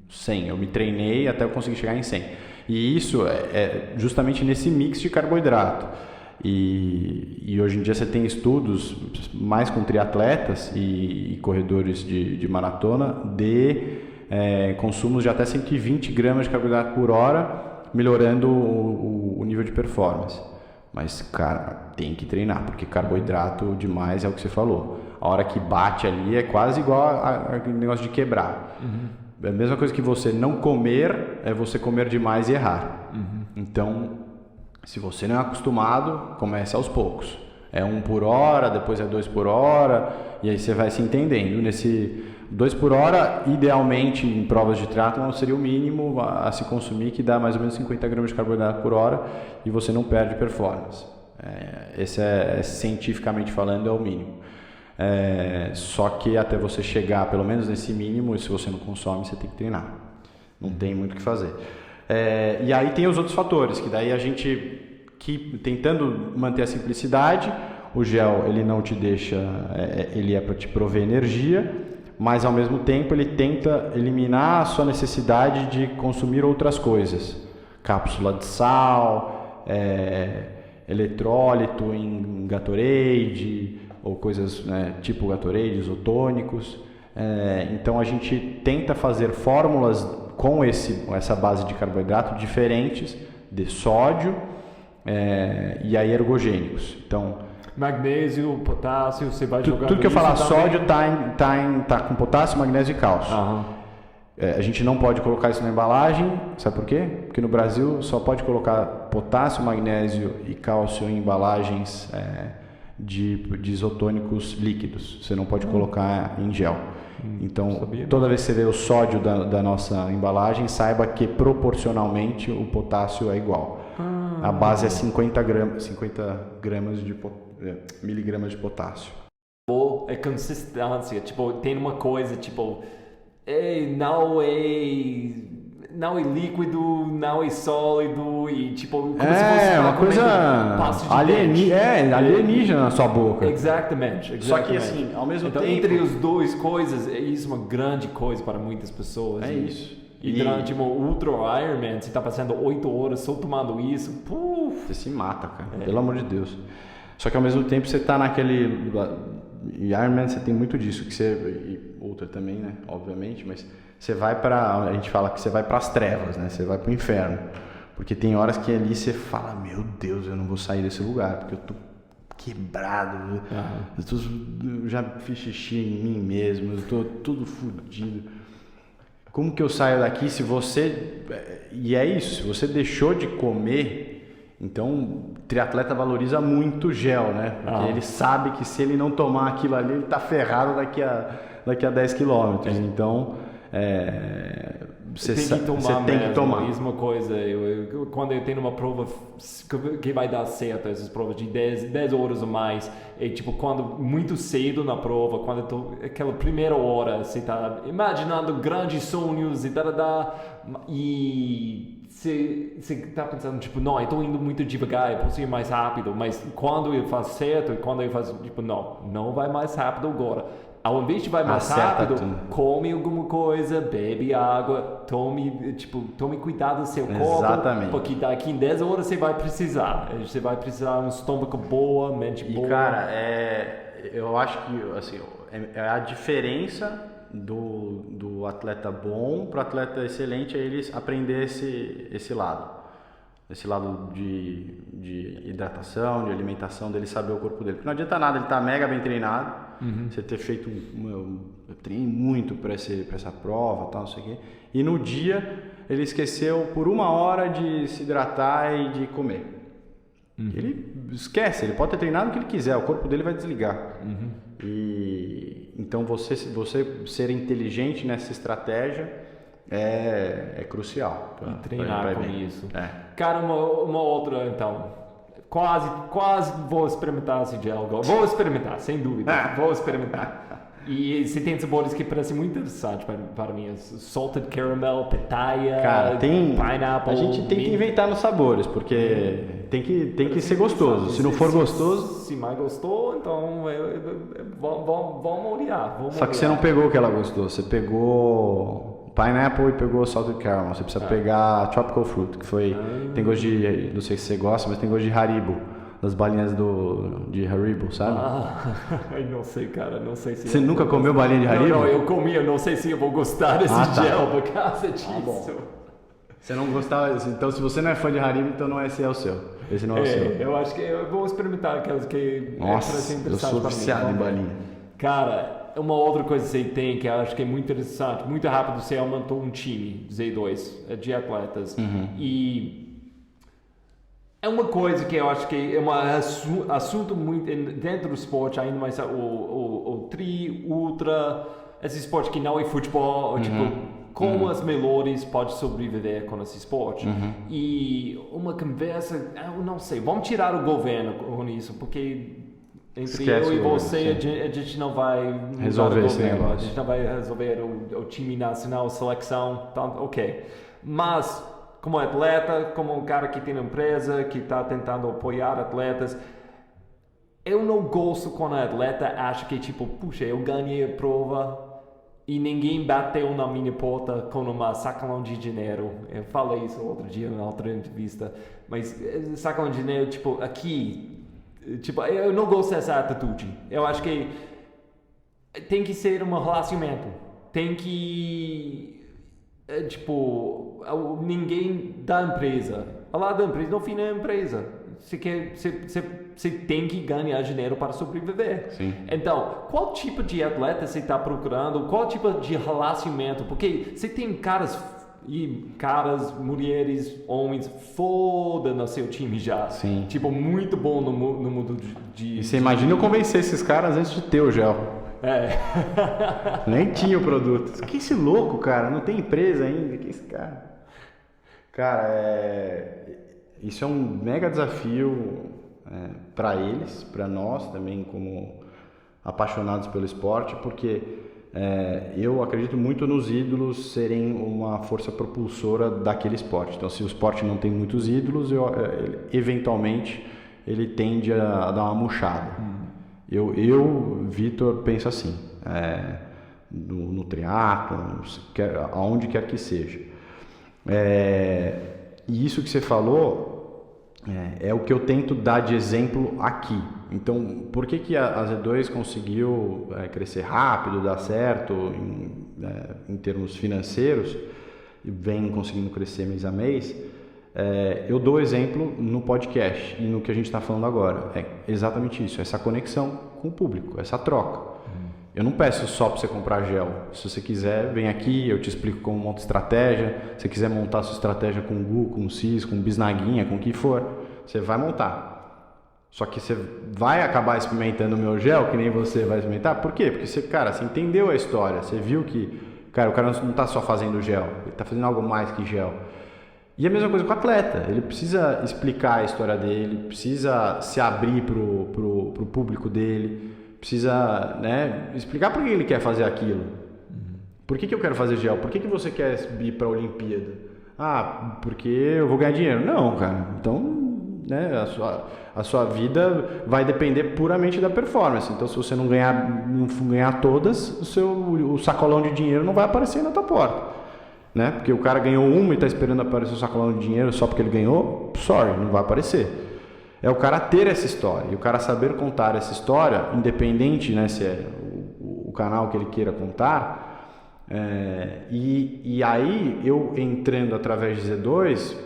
100. Eu me treinei até eu conseguir chegar em 100. E isso é justamente nesse mix de carboidrato. E hoje em dia você tem estudos mais com triatletas e corredores de maratona de consumos de até 120 gramas de carboidrato por hora, melhorando o nível de performance. Mas, cara, tem que treinar, porque carboidrato demais é o que você falou. A hora que bate ali é quase igual aquele negócio de quebrar. É a mesma coisa que você não comer, é você comer demais e errar. Então, se você não é acostumado, comece aos poucos. É 1 por hora, depois é 2 por hora, e aí você vai se entendendo. Nesse 2 por hora, idealmente, em provas de triatlon, seria o mínimo a se consumir, que dá mais ou menos 50 gramas de carboidrato por hora, e você não perde performance. Esse cientificamente falando, é o mínimo. Só que até você chegar, pelo menos nesse mínimo, se você não consome, você tem que treinar. Não tem muito o que fazer. E aí tem os outros fatores, que daí a gente, tentando manter a simplicidade, o gel ele não te deixa, ele é para te prover energia, mas ao mesmo tempo ele tenta eliminar a sua necessidade de consumir outras coisas. Cápsula de sal, eletrólito em Gatorade, ou coisas tipo Gatorade, isotônicos. Então a gente tenta fazer fórmulas com essa base de carboidrato diferentes de sódio e aí ergogênicos. Então, magnésio, potássio, você vai jogar. Tudo que eu falar sódio tá com potássio, magnésio e cálcio. A gente não pode colocar isso na embalagem, sabe por quê? Porque no Brasil só pode colocar potássio, magnésio e cálcio em embalagens de isotônicos líquidos. Você não pode colocar em gel. Então, toda vez que você vê o sódio da nossa embalagem, saiba que proporcionalmente o potássio é igual. A base é 50 miligramas de potássio. É consistência, tipo, tem uma coisa, tipo, não é líquido, não é sólido e tipo, como se fosse uma coisa alienígena na sua boca. Exatamente. Só que assim, ao mesmo tempo, entre as duas coisas, isso é uma grande coisa para muitas pessoas. Isso. E durante uma Ultra Ironman, você está passando 8 horas só tomando isso, você se mata, cara, pelo amor de Deus. Só que ao mesmo tempo você está naquele... Ironman você tem muito disso, que você... E Ultra também, né, obviamente, mas você vai para... A gente fala que você vai para as trevas, né, você vai para o inferno. Porque tem horas que ali você fala, meu Deus, eu não vou sair desse lugar, porque eu tô quebrado, eu já fiz xixi em mim mesmo, eu tô tudo fodido. Como que eu saio daqui se você... E é isso, se você deixou de comer, então o triatleta valoriza muito o gel, né? Porque ele sabe que se ele não tomar aquilo ali, ele tá ferrado daqui a 10 quilômetros. Então, você tem que tomar. Mesma coisa, quando eu tenho uma prova que vai dar certo, essas provas de 10 horas ou mais, tipo, quando muito cedo na prova, quando eu tô, aquela primeira hora, você tá imaginando grandes sonhos e você tá pensando, tipo, não, eu tô indo muito devagar, eu posso ir mais rápido, mas quando eu faço certo, quando eu faço, tipo, não vai mais rápido agora. Ao invés de vai mais rápido, come alguma coisa, bebe água, tome cuidado do seu corpo. Exatamente. Porque daqui em 10 horas você vai precisar. Você vai precisar de um estômago boa, mente boa. E cara, eu acho que assim, é a diferença do atleta bom para o atleta excelente é eles aprender esse lado. Esse lado de hidratação, de alimentação, dele saber o corpo dele. Porque não adianta nada ele estar mega bem treinado, você ter feito eu treinei muito para essa prova, tal, não sei o quê, e no dia ele esqueceu por 1 hora de se hidratar e de comer. Ele esquece, ele pode ter treinado o que ele quiser, o corpo dele vai desligar. E então você ser inteligente nessa estratégia é crucial. E treinar com isso. Cara, uma outra, então. Quase vou experimentar esse gel. Vou experimentar, sem dúvida. Vou experimentar. E você tem sabores que parecem muito interessantes para mim. Salted caramel, pitaya, Cara, pineapple. A gente tem que inventar nos sabores, porque tem que ser gostoso. Se não for gostoso... Se mais gostou, então vamos olhar. Só que você não pegou o que ela gostou. Você pegou pineapple e pegou salted caramel. Você precisa pegar tropical fruit, que foi... Tem gosto de... Não sei se você gosta, mas tem gosto de Haribo. Das balinhas de Haribo, sabe? Não sei, cara, não sei se... Você nunca comeu balinha de Haribo? Não, eu comi, eu não sei se eu vou gostar desse gel por causa disso. Você não gostava, então se você não é fã de Haribo, então não esse é o seu. Esse não é o seu. Eu acho que eu vou experimentar aquelas que... Nossa, eu sou viciado em balinha. Cara, uma outra coisa que você tem que eu acho que é muito interessante, muito rápido, você aumentou um time, Z2, de atletas. E... é uma coisa que eu acho que é um assunto muito dentro do esporte, ainda mais o tri, ultra, esse esporte que não é futebol, tipo, como as melhores podem sobreviver com esse esporte. E uma conversa, eu não sei, vamos tirar o governo com isso, porque entre eu e você a gente não vai resolver esse negócio. A gente não vai resolver o time nacional, a seleção, então, ok. Mas... como atleta, como um cara que tem uma empresa, que está tentando apoiar atletas, eu não gosto quando a atleta acha que, tipo, puxa, eu ganhei a prova e ninguém bateu na minha porta com uma sacolão de dinheiro. Eu falei isso outro dia em outra entrevista, mas sacolão de dinheiro, tipo, aqui, tipo, eu não gosto dessa atitude. Eu acho que tem que ser um relacionamento, tem que... tipo, ninguém da empresa, lá da empresa, no fim da empresa, você tem que ganhar dinheiro para sobreviver. Sim. Então, qual tipo de atleta você está procurando? Qual tipo de relacionamento? Porque você tem caras, mulheres, homens, foda no seu time já. Sim. Tipo, muito bom no mundo de... E você imagina eu convencer esses caras antes de ter o gel. Nem tinha o produto. Que esse louco, cara? Não tem empresa ainda. Que esse cara? Cara, isso é um mega desafio para eles, para nós também, como apaixonados pelo esporte, porque eu acredito muito nos ídolos serem uma força propulsora daquele esporte. Então, se o esporte não tem muitos ídolos, eventualmente ele tende a dar uma murchada. Eu, Vitor, penso assim, no triatlo, aonde quer que seja. E isso que você falou é o que eu tento dar de exemplo aqui. Então, por que a Z2 conseguiu crescer rápido, dar certo em termos financeiros, e vem conseguindo crescer mês a mês? Eu dou exemplo no podcast e no que a gente está falando agora. É exatamente isso, essa conexão com o público, essa troca. Eu não peço só para você comprar gel. Se você quiser, vem aqui, eu te explico como monta estratégia. Se você quiser montar sua estratégia com GU, com CIS, com bisnaguinha, com o que for, você vai montar. Só que você vai acabar experimentando o meu gel, que nem você vai experimentar. Por quê? Porque você entendeu a história, você viu que o cara não está só fazendo gel, ele está fazendo algo mais que gel. E a mesma coisa com o atleta, ele precisa explicar a história dele, precisa se abrir pro público dele, precisa explicar por que ele quer fazer aquilo. Por que eu quero fazer gel? Por que você quer ir para a Olimpíada? Porque eu vou ganhar dinheiro. Não, cara. Então, a sua vida vai depender puramente da performance. Então, se você não ganhar todas, o sacolão de dinheiro não vai aparecer na tua porta. Porque o cara ganhou uma e está esperando aparecer o sacolão de dinheiro só porque ele ganhou, não vai aparecer. É o cara ter essa história, e o cara saber contar essa história, independente se é o canal que ele queira contar. E aí, eu entrando através de Z2,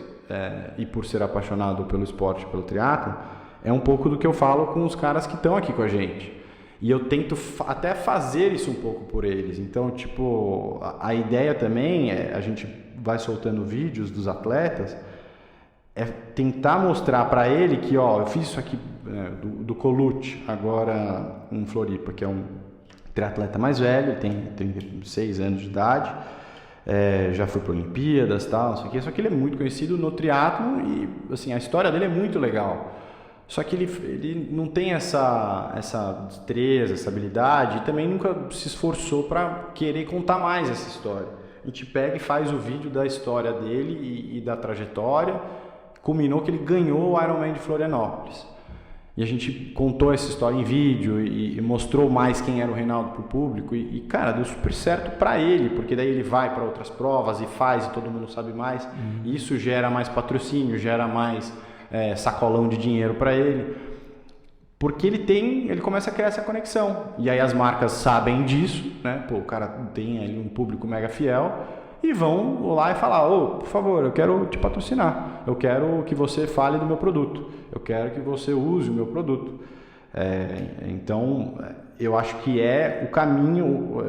e por ser apaixonado pelo esporte, pelo triatlo, é um pouco do que eu falo com os caras que estão aqui com a gente. E eu tento até fazer isso um pouco por eles. Então, tipo, a ideia também a gente vai soltando vídeos dos atletas, é tentar mostrar para ele que, eu fiz isso aqui do Colucci, agora em Floripa, que é um triatleta mais velho, tem 36 anos de idade, já foi para Olimpíadas, tal, não sei o quê, só que ele é muito conhecido no triatlo e, assim, a história dele é muito legal. Só que ele não tem essa destreza, essa habilidade, e também nunca se esforçou para querer contar mais essa história. A gente pega e faz o vídeo da história dele e da trajetória, culminou que ele ganhou o Ironman de Florianópolis. E a gente contou essa história em vídeo e mostrou mais quem era o Reinaldo pro público, cara, deu super certo para ele, porque daí ele vai para outras provas e faz, e todo mundo sabe mais, e isso gera mais patrocínio, gera mais sacolão de dinheiro para ele, porque ele começa a criar essa conexão, e aí as marcas sabem disso, né? Pô, o cara tem ali um público mega fiel, e vão lá e falar, por favor, eu quero te patrocinar, eu quero que você fale do meu produto, eu quero que você use o meu produto. Então, eu acho que é o caminho,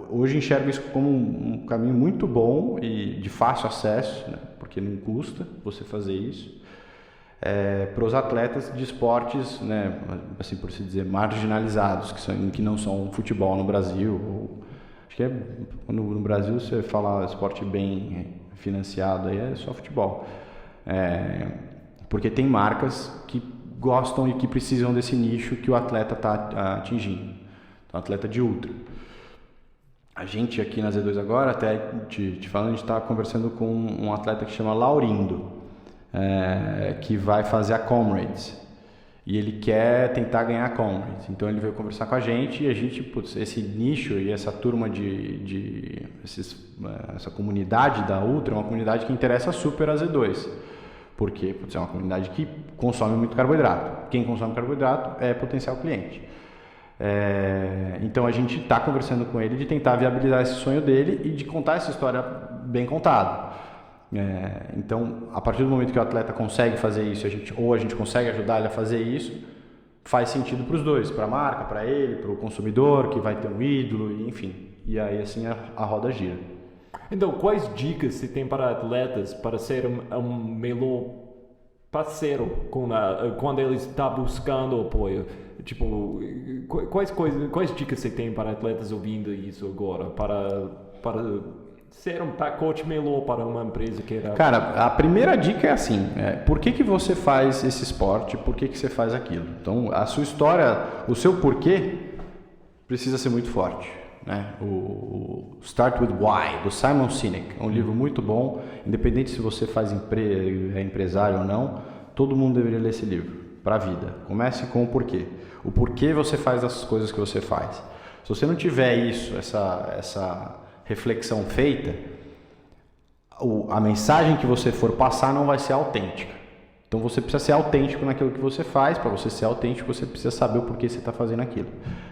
hoje enxergo isso como um caminho muito bom e de fácil acesso, né? Porque não custa você fazer isso, para os atletas de esportes, né, assim por se dizer, marginalizados, que não são futebol no Brasil. Acho que no Brasil, você fala esporte bem financiado, aí é só futebol. Porque tem marcas que gostam e que precisam desse nicho que o atleta está atingindo. Então, atleta de ultra. A gente aqui na Z2 agora, até te falando, a gente está conversando com um atleta que chama Laurindo, que vai fazer a Comrades. E ele quer tentar ganhar a Comrades. Então ele veio conversar com a gente e a gente, esse nicho e essa turma essa comunidade da Ultra é uma comunidade que interessa super a Z2. Porque é uma comunidade que consome muito carboidrato. Quem consome carboidrato é potencial cliente. Então a gente está conversando com ele de tentar viabilizar esse sonho dele e de contar essa história bem contada. Então, a partir do momento que o atleta consegue fazer isso, a gente consegue ajudar ele a fazer isso, faz sentido para os dois, para a marca, para ele, para o consumidor, que vai ter um ídolo, enfim. E aí assim a roda gira. Então, quais dicas você tem para atletas para ser um melhor parceiro quando ele está buscando apoio? Tipo, quais dicas você tem para atletas ouvindo isso agora, para ser um pacote melhor para uma empresa que era... Cara, a primeira dica é assim, por que você faz esse esporte, por que você faz aquilo? Então, a sua história, o seu porquê precisa ser muito forte, né? O Start With Why, do Simon Sinek, é um livro muito bom, independente se você é empresário ou não, todo mundo deveria ler esse livro, para a vida. Comece com o porquê. O porquê você faz as coisas que você faz. Se você não tiver isso, essa reflexão feita, a mensagem que você for passar não vai ser autêntica. Então você precisa ser autêntico naquilo que você faz. Para você ser autêntico, você precisa saber o porquê você está fazendo aquilo.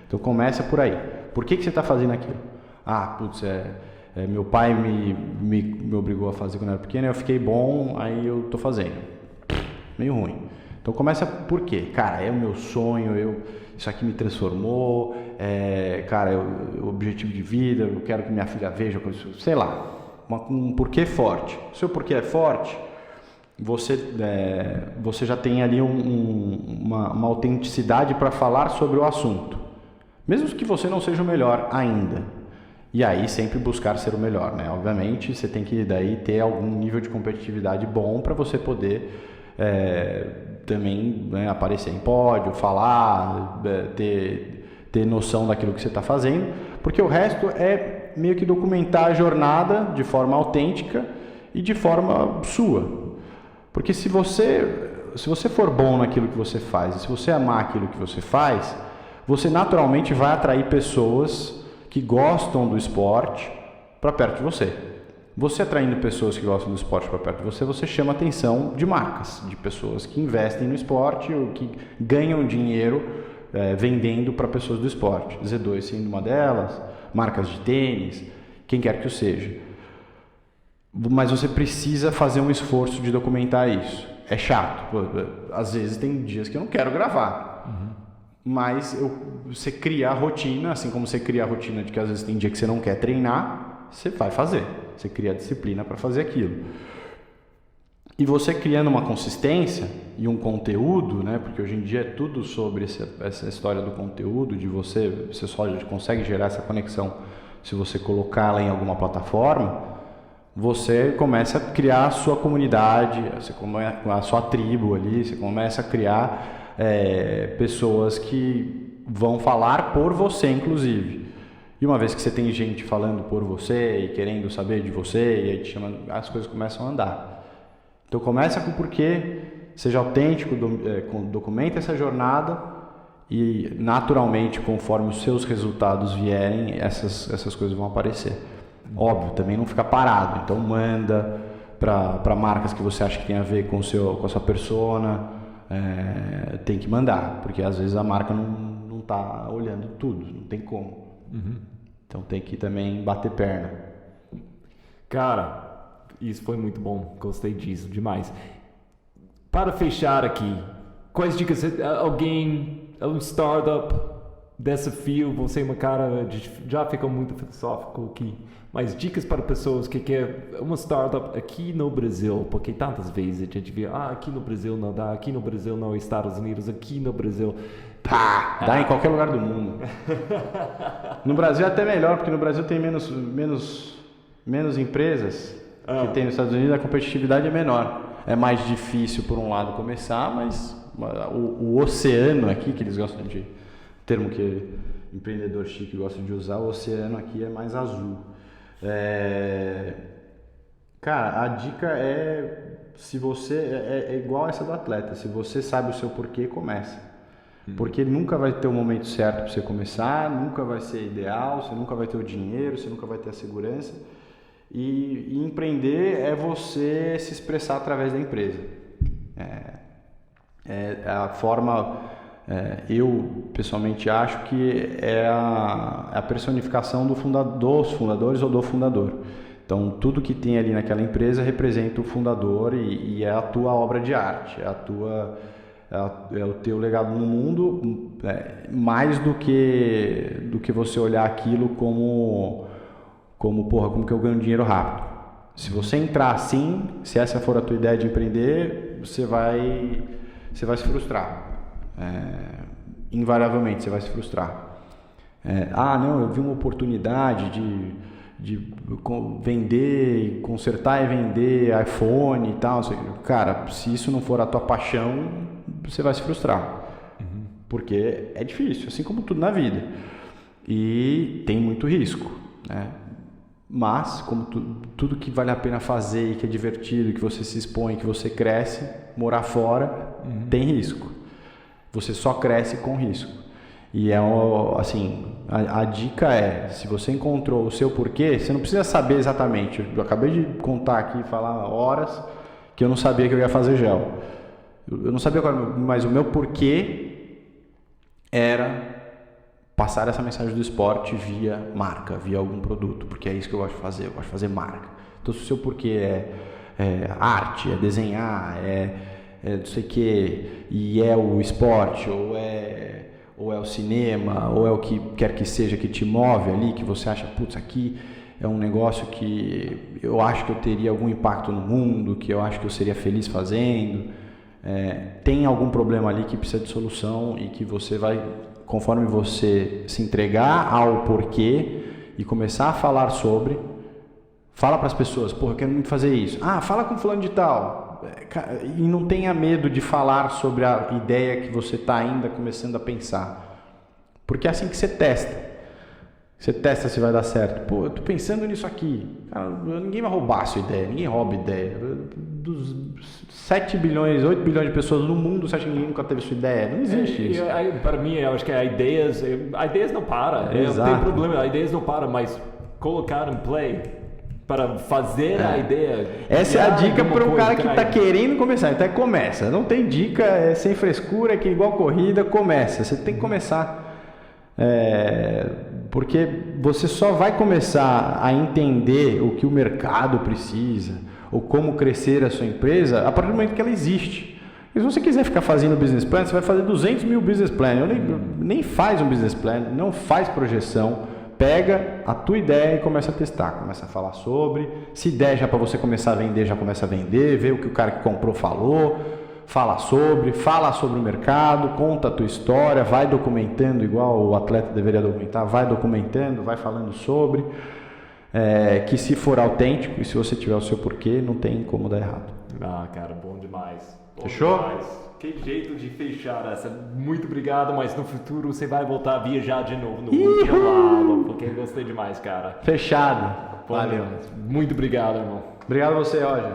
Então começa por aí. Por que você está fazendo aquilo? Meu pai me obrigou a fazer quando eu era pequeno, eu fiquei bom, aí eu estou fazendo. Meio ruim. Então começa por quê? Cara, é o meu sonho, isso aqui me transformou, o objetivo de vida, eu quero que minha filha veja, sei lá, um porquê forte. Se o seu porquê é forte, você já tem ali uma autenticidade para falar sobre o assunto, mesmo que você não seja o melhor ainda. E aí sempre buscar ser o melhor, né? Obviamente você tem que daí ter algum nível de competitividade bom para você poder também, né, aparecer em pódio, falar, ter noção daquilo que você está fazendo, porque o resto é meio que documentar a jornada de forma autêntica e de forma sua. Porque se você for bom naquilo que você faz, e se você amar aquilo que você faz, você naturalmente vai atrair pessoas que gostam do esporte para perto de você. Você atraindo pessoas que gostam do esporte para perto de você, você chama a atenção de marcas, de pessoas que investem no esporte ou que ganham dinheiro vendendo para pessoas do esporte. Z2 sendo uma delas, marcas de tênis, quem quer que o seja. Mas você precisa fazer um esforço de documentar isso. É chato. Às vezes tem dias que eu não quero gravar. Mas você cria a rotina, assim como você cria a rotina de que às vezes tem dia que você não quer treinar, você vai fazer. Você cria a disciplina para fazer aquilo. E você criando uma consistência e um conteúdo, né? Porque hoje em dia é tudo sobre essa história do conteúdo, de você só consegue gerar essa conexão se você colocá-la em alguma plataforma. Você começa a criar a sua comunidade, a sua tribo ali, você começa a criar pessoas que vão falar por você, inclusive. E uma vez que você tem gente falando por você e querendo saber de você, e aí te chama, as coisas começam a andar. Então começa com o porquê, seja autêntico, documenta essa jornada e naturalmente, conforme os seus resultados vierem, essas coisas vão aparecer. Óbvio, também não fica parado, então manda para marcas que você acha que tem a ver com a sua persona, tem que mandar, porque às vezes a marca não está olhando tudo, não tem como. Então tem que também bater perna. Cara, isso foi muito bom, gostei disso demais. Para fechar aqui, quais dicas, um startup, desafio, você é uma cara, já ficou muito filosófico aqui, mas dicas para pessoas que querem uma startup aqui no Brasil, porque tantas vezes a gente vê, aqui no Brasil não dá, aqui no Brasil não, Estados Unidos, aqui no Brasil... Dá em qualquer lugar do mundo. No Brasil é até melhor, porque no Brasil tem menos empresas que tem nos Estados Unidos, a competitividade é menor. É mais difícil, por um lado, começar, mas o oceano aqui, que eles gostam de... termo que empreendedor chique gosta de usar, o oceano aqui é mais azul. Cara, a dica se você... é igual essa do atleta, se você sabe o seu porquê, começa. Porque nunca vai ter o momento certo para você começar, nunca vai ser ideal, você nunca vai ter o dinheiro, você nunca vai ter a segurança. E empreender é você se expressar através da empresa. A forma, eu pessoalmente acho que é a personificação dos fundadores ou do fundador. Então tudo que tem ali naquela empresa representa o fundador e é a tua obra de arte, é o teu legado no mundo, mais do que você olhar aquilo como que eu ganho dinheiro rápido. Se você entrar assim, se essa for a tua ideia de empreender, você vai se frustrar. Invariavelmente você vai se frustrar. Não, eu vi uma oportunidade de vender, consertar e vender iPhone e tal. Cara, se isso não for a tua paixão, você vai se frustrar. Porque é difícil, assim como tudo na vida. E tem muito risco, né? Mas, como tudo que vale a pena fazer e que é divertido, que você se expõe, que você cresce, morar fora, tem risco. Você só cresce com risco. E a dica se você encontrou o seu porquê, você não precisa saber exatamente. Eu acabei de contar aqui, falar horas, que eu não sabia que eu ia fazer gel. Eu não sabia qual era, mas o meu porquê era passar essa mensagem do esporte via marca, via algum produto, porque é isso que eu gosto de fazer, eu gosto de fazer marca. Então, se o seu porquê é arte, é desenhar, não sei o que, e é o esporte, ou é o cinema, ou é o que quer que seja que te move ali, que você acha, putz, aqui é um negócio que eu acho que eu teria algum impacto no mundo, que eu acho que eu seria feliz fazendo, tem algum problema ali que precisa de solução e que você vai, conforme você se entregar ao porquê e começar a falar sobre, fala para as pessoas, eu quero muito fazer isso. Fala com fulano de tal. E não tenha medo de falar sobre a ideia que você está ainda começando a pensar. Porque é assim que você testa. Você testa se vai dar certo. Eu tô pensando nisso aqui. Cara, ninguém vai roubar a sua ideia. Ninguém rouba ideia. Dos 7 bilhões, 8 bilhões de pessoas no mundo, você acha que ninguém nunca teve sua ideia? Não existe isso. Para mim, eu acho que ideias não param. Não tem problema, ideias não param, mas colocar em play para fazer a ideia. Essa é a dica para o cara que está querendo começar. Então começa. Não tem dica, sem frescura, que igual corrida, começa. Você tem que começar. Porque você só vai começar a entender o que o mercado precisa ou como crescer a sua empresa a partir do momento que ela existe. E se você quiser ficar fazendo business plan, você vai fazer 200 mil business plan. Nem faz um business plan, não faz projeção. Pega a tua ideia e começa a testar, começa a falar sobre. Se der já para você começar a vender, já começa a vender, vê o que o cara que comprou falou. Fala sobre o mercado, conta a tua história, vai documentando igual o atleta deveria documentar, vai documentando, vai falando sobre, que se for autêntico e se você tiver o seu porquê, não tem como dar errado. Ah, cara, bom demais. Bom Fechou? demais. Que jeito de fechar essa. Muito obrigado, mas no futuro você vai voltar a viajar de novo no intervalo, porque eu gostei demais, cara. Fechado. Bom Valeu. demais. Muito obrigado, irmão. Obrigado a você, Roger.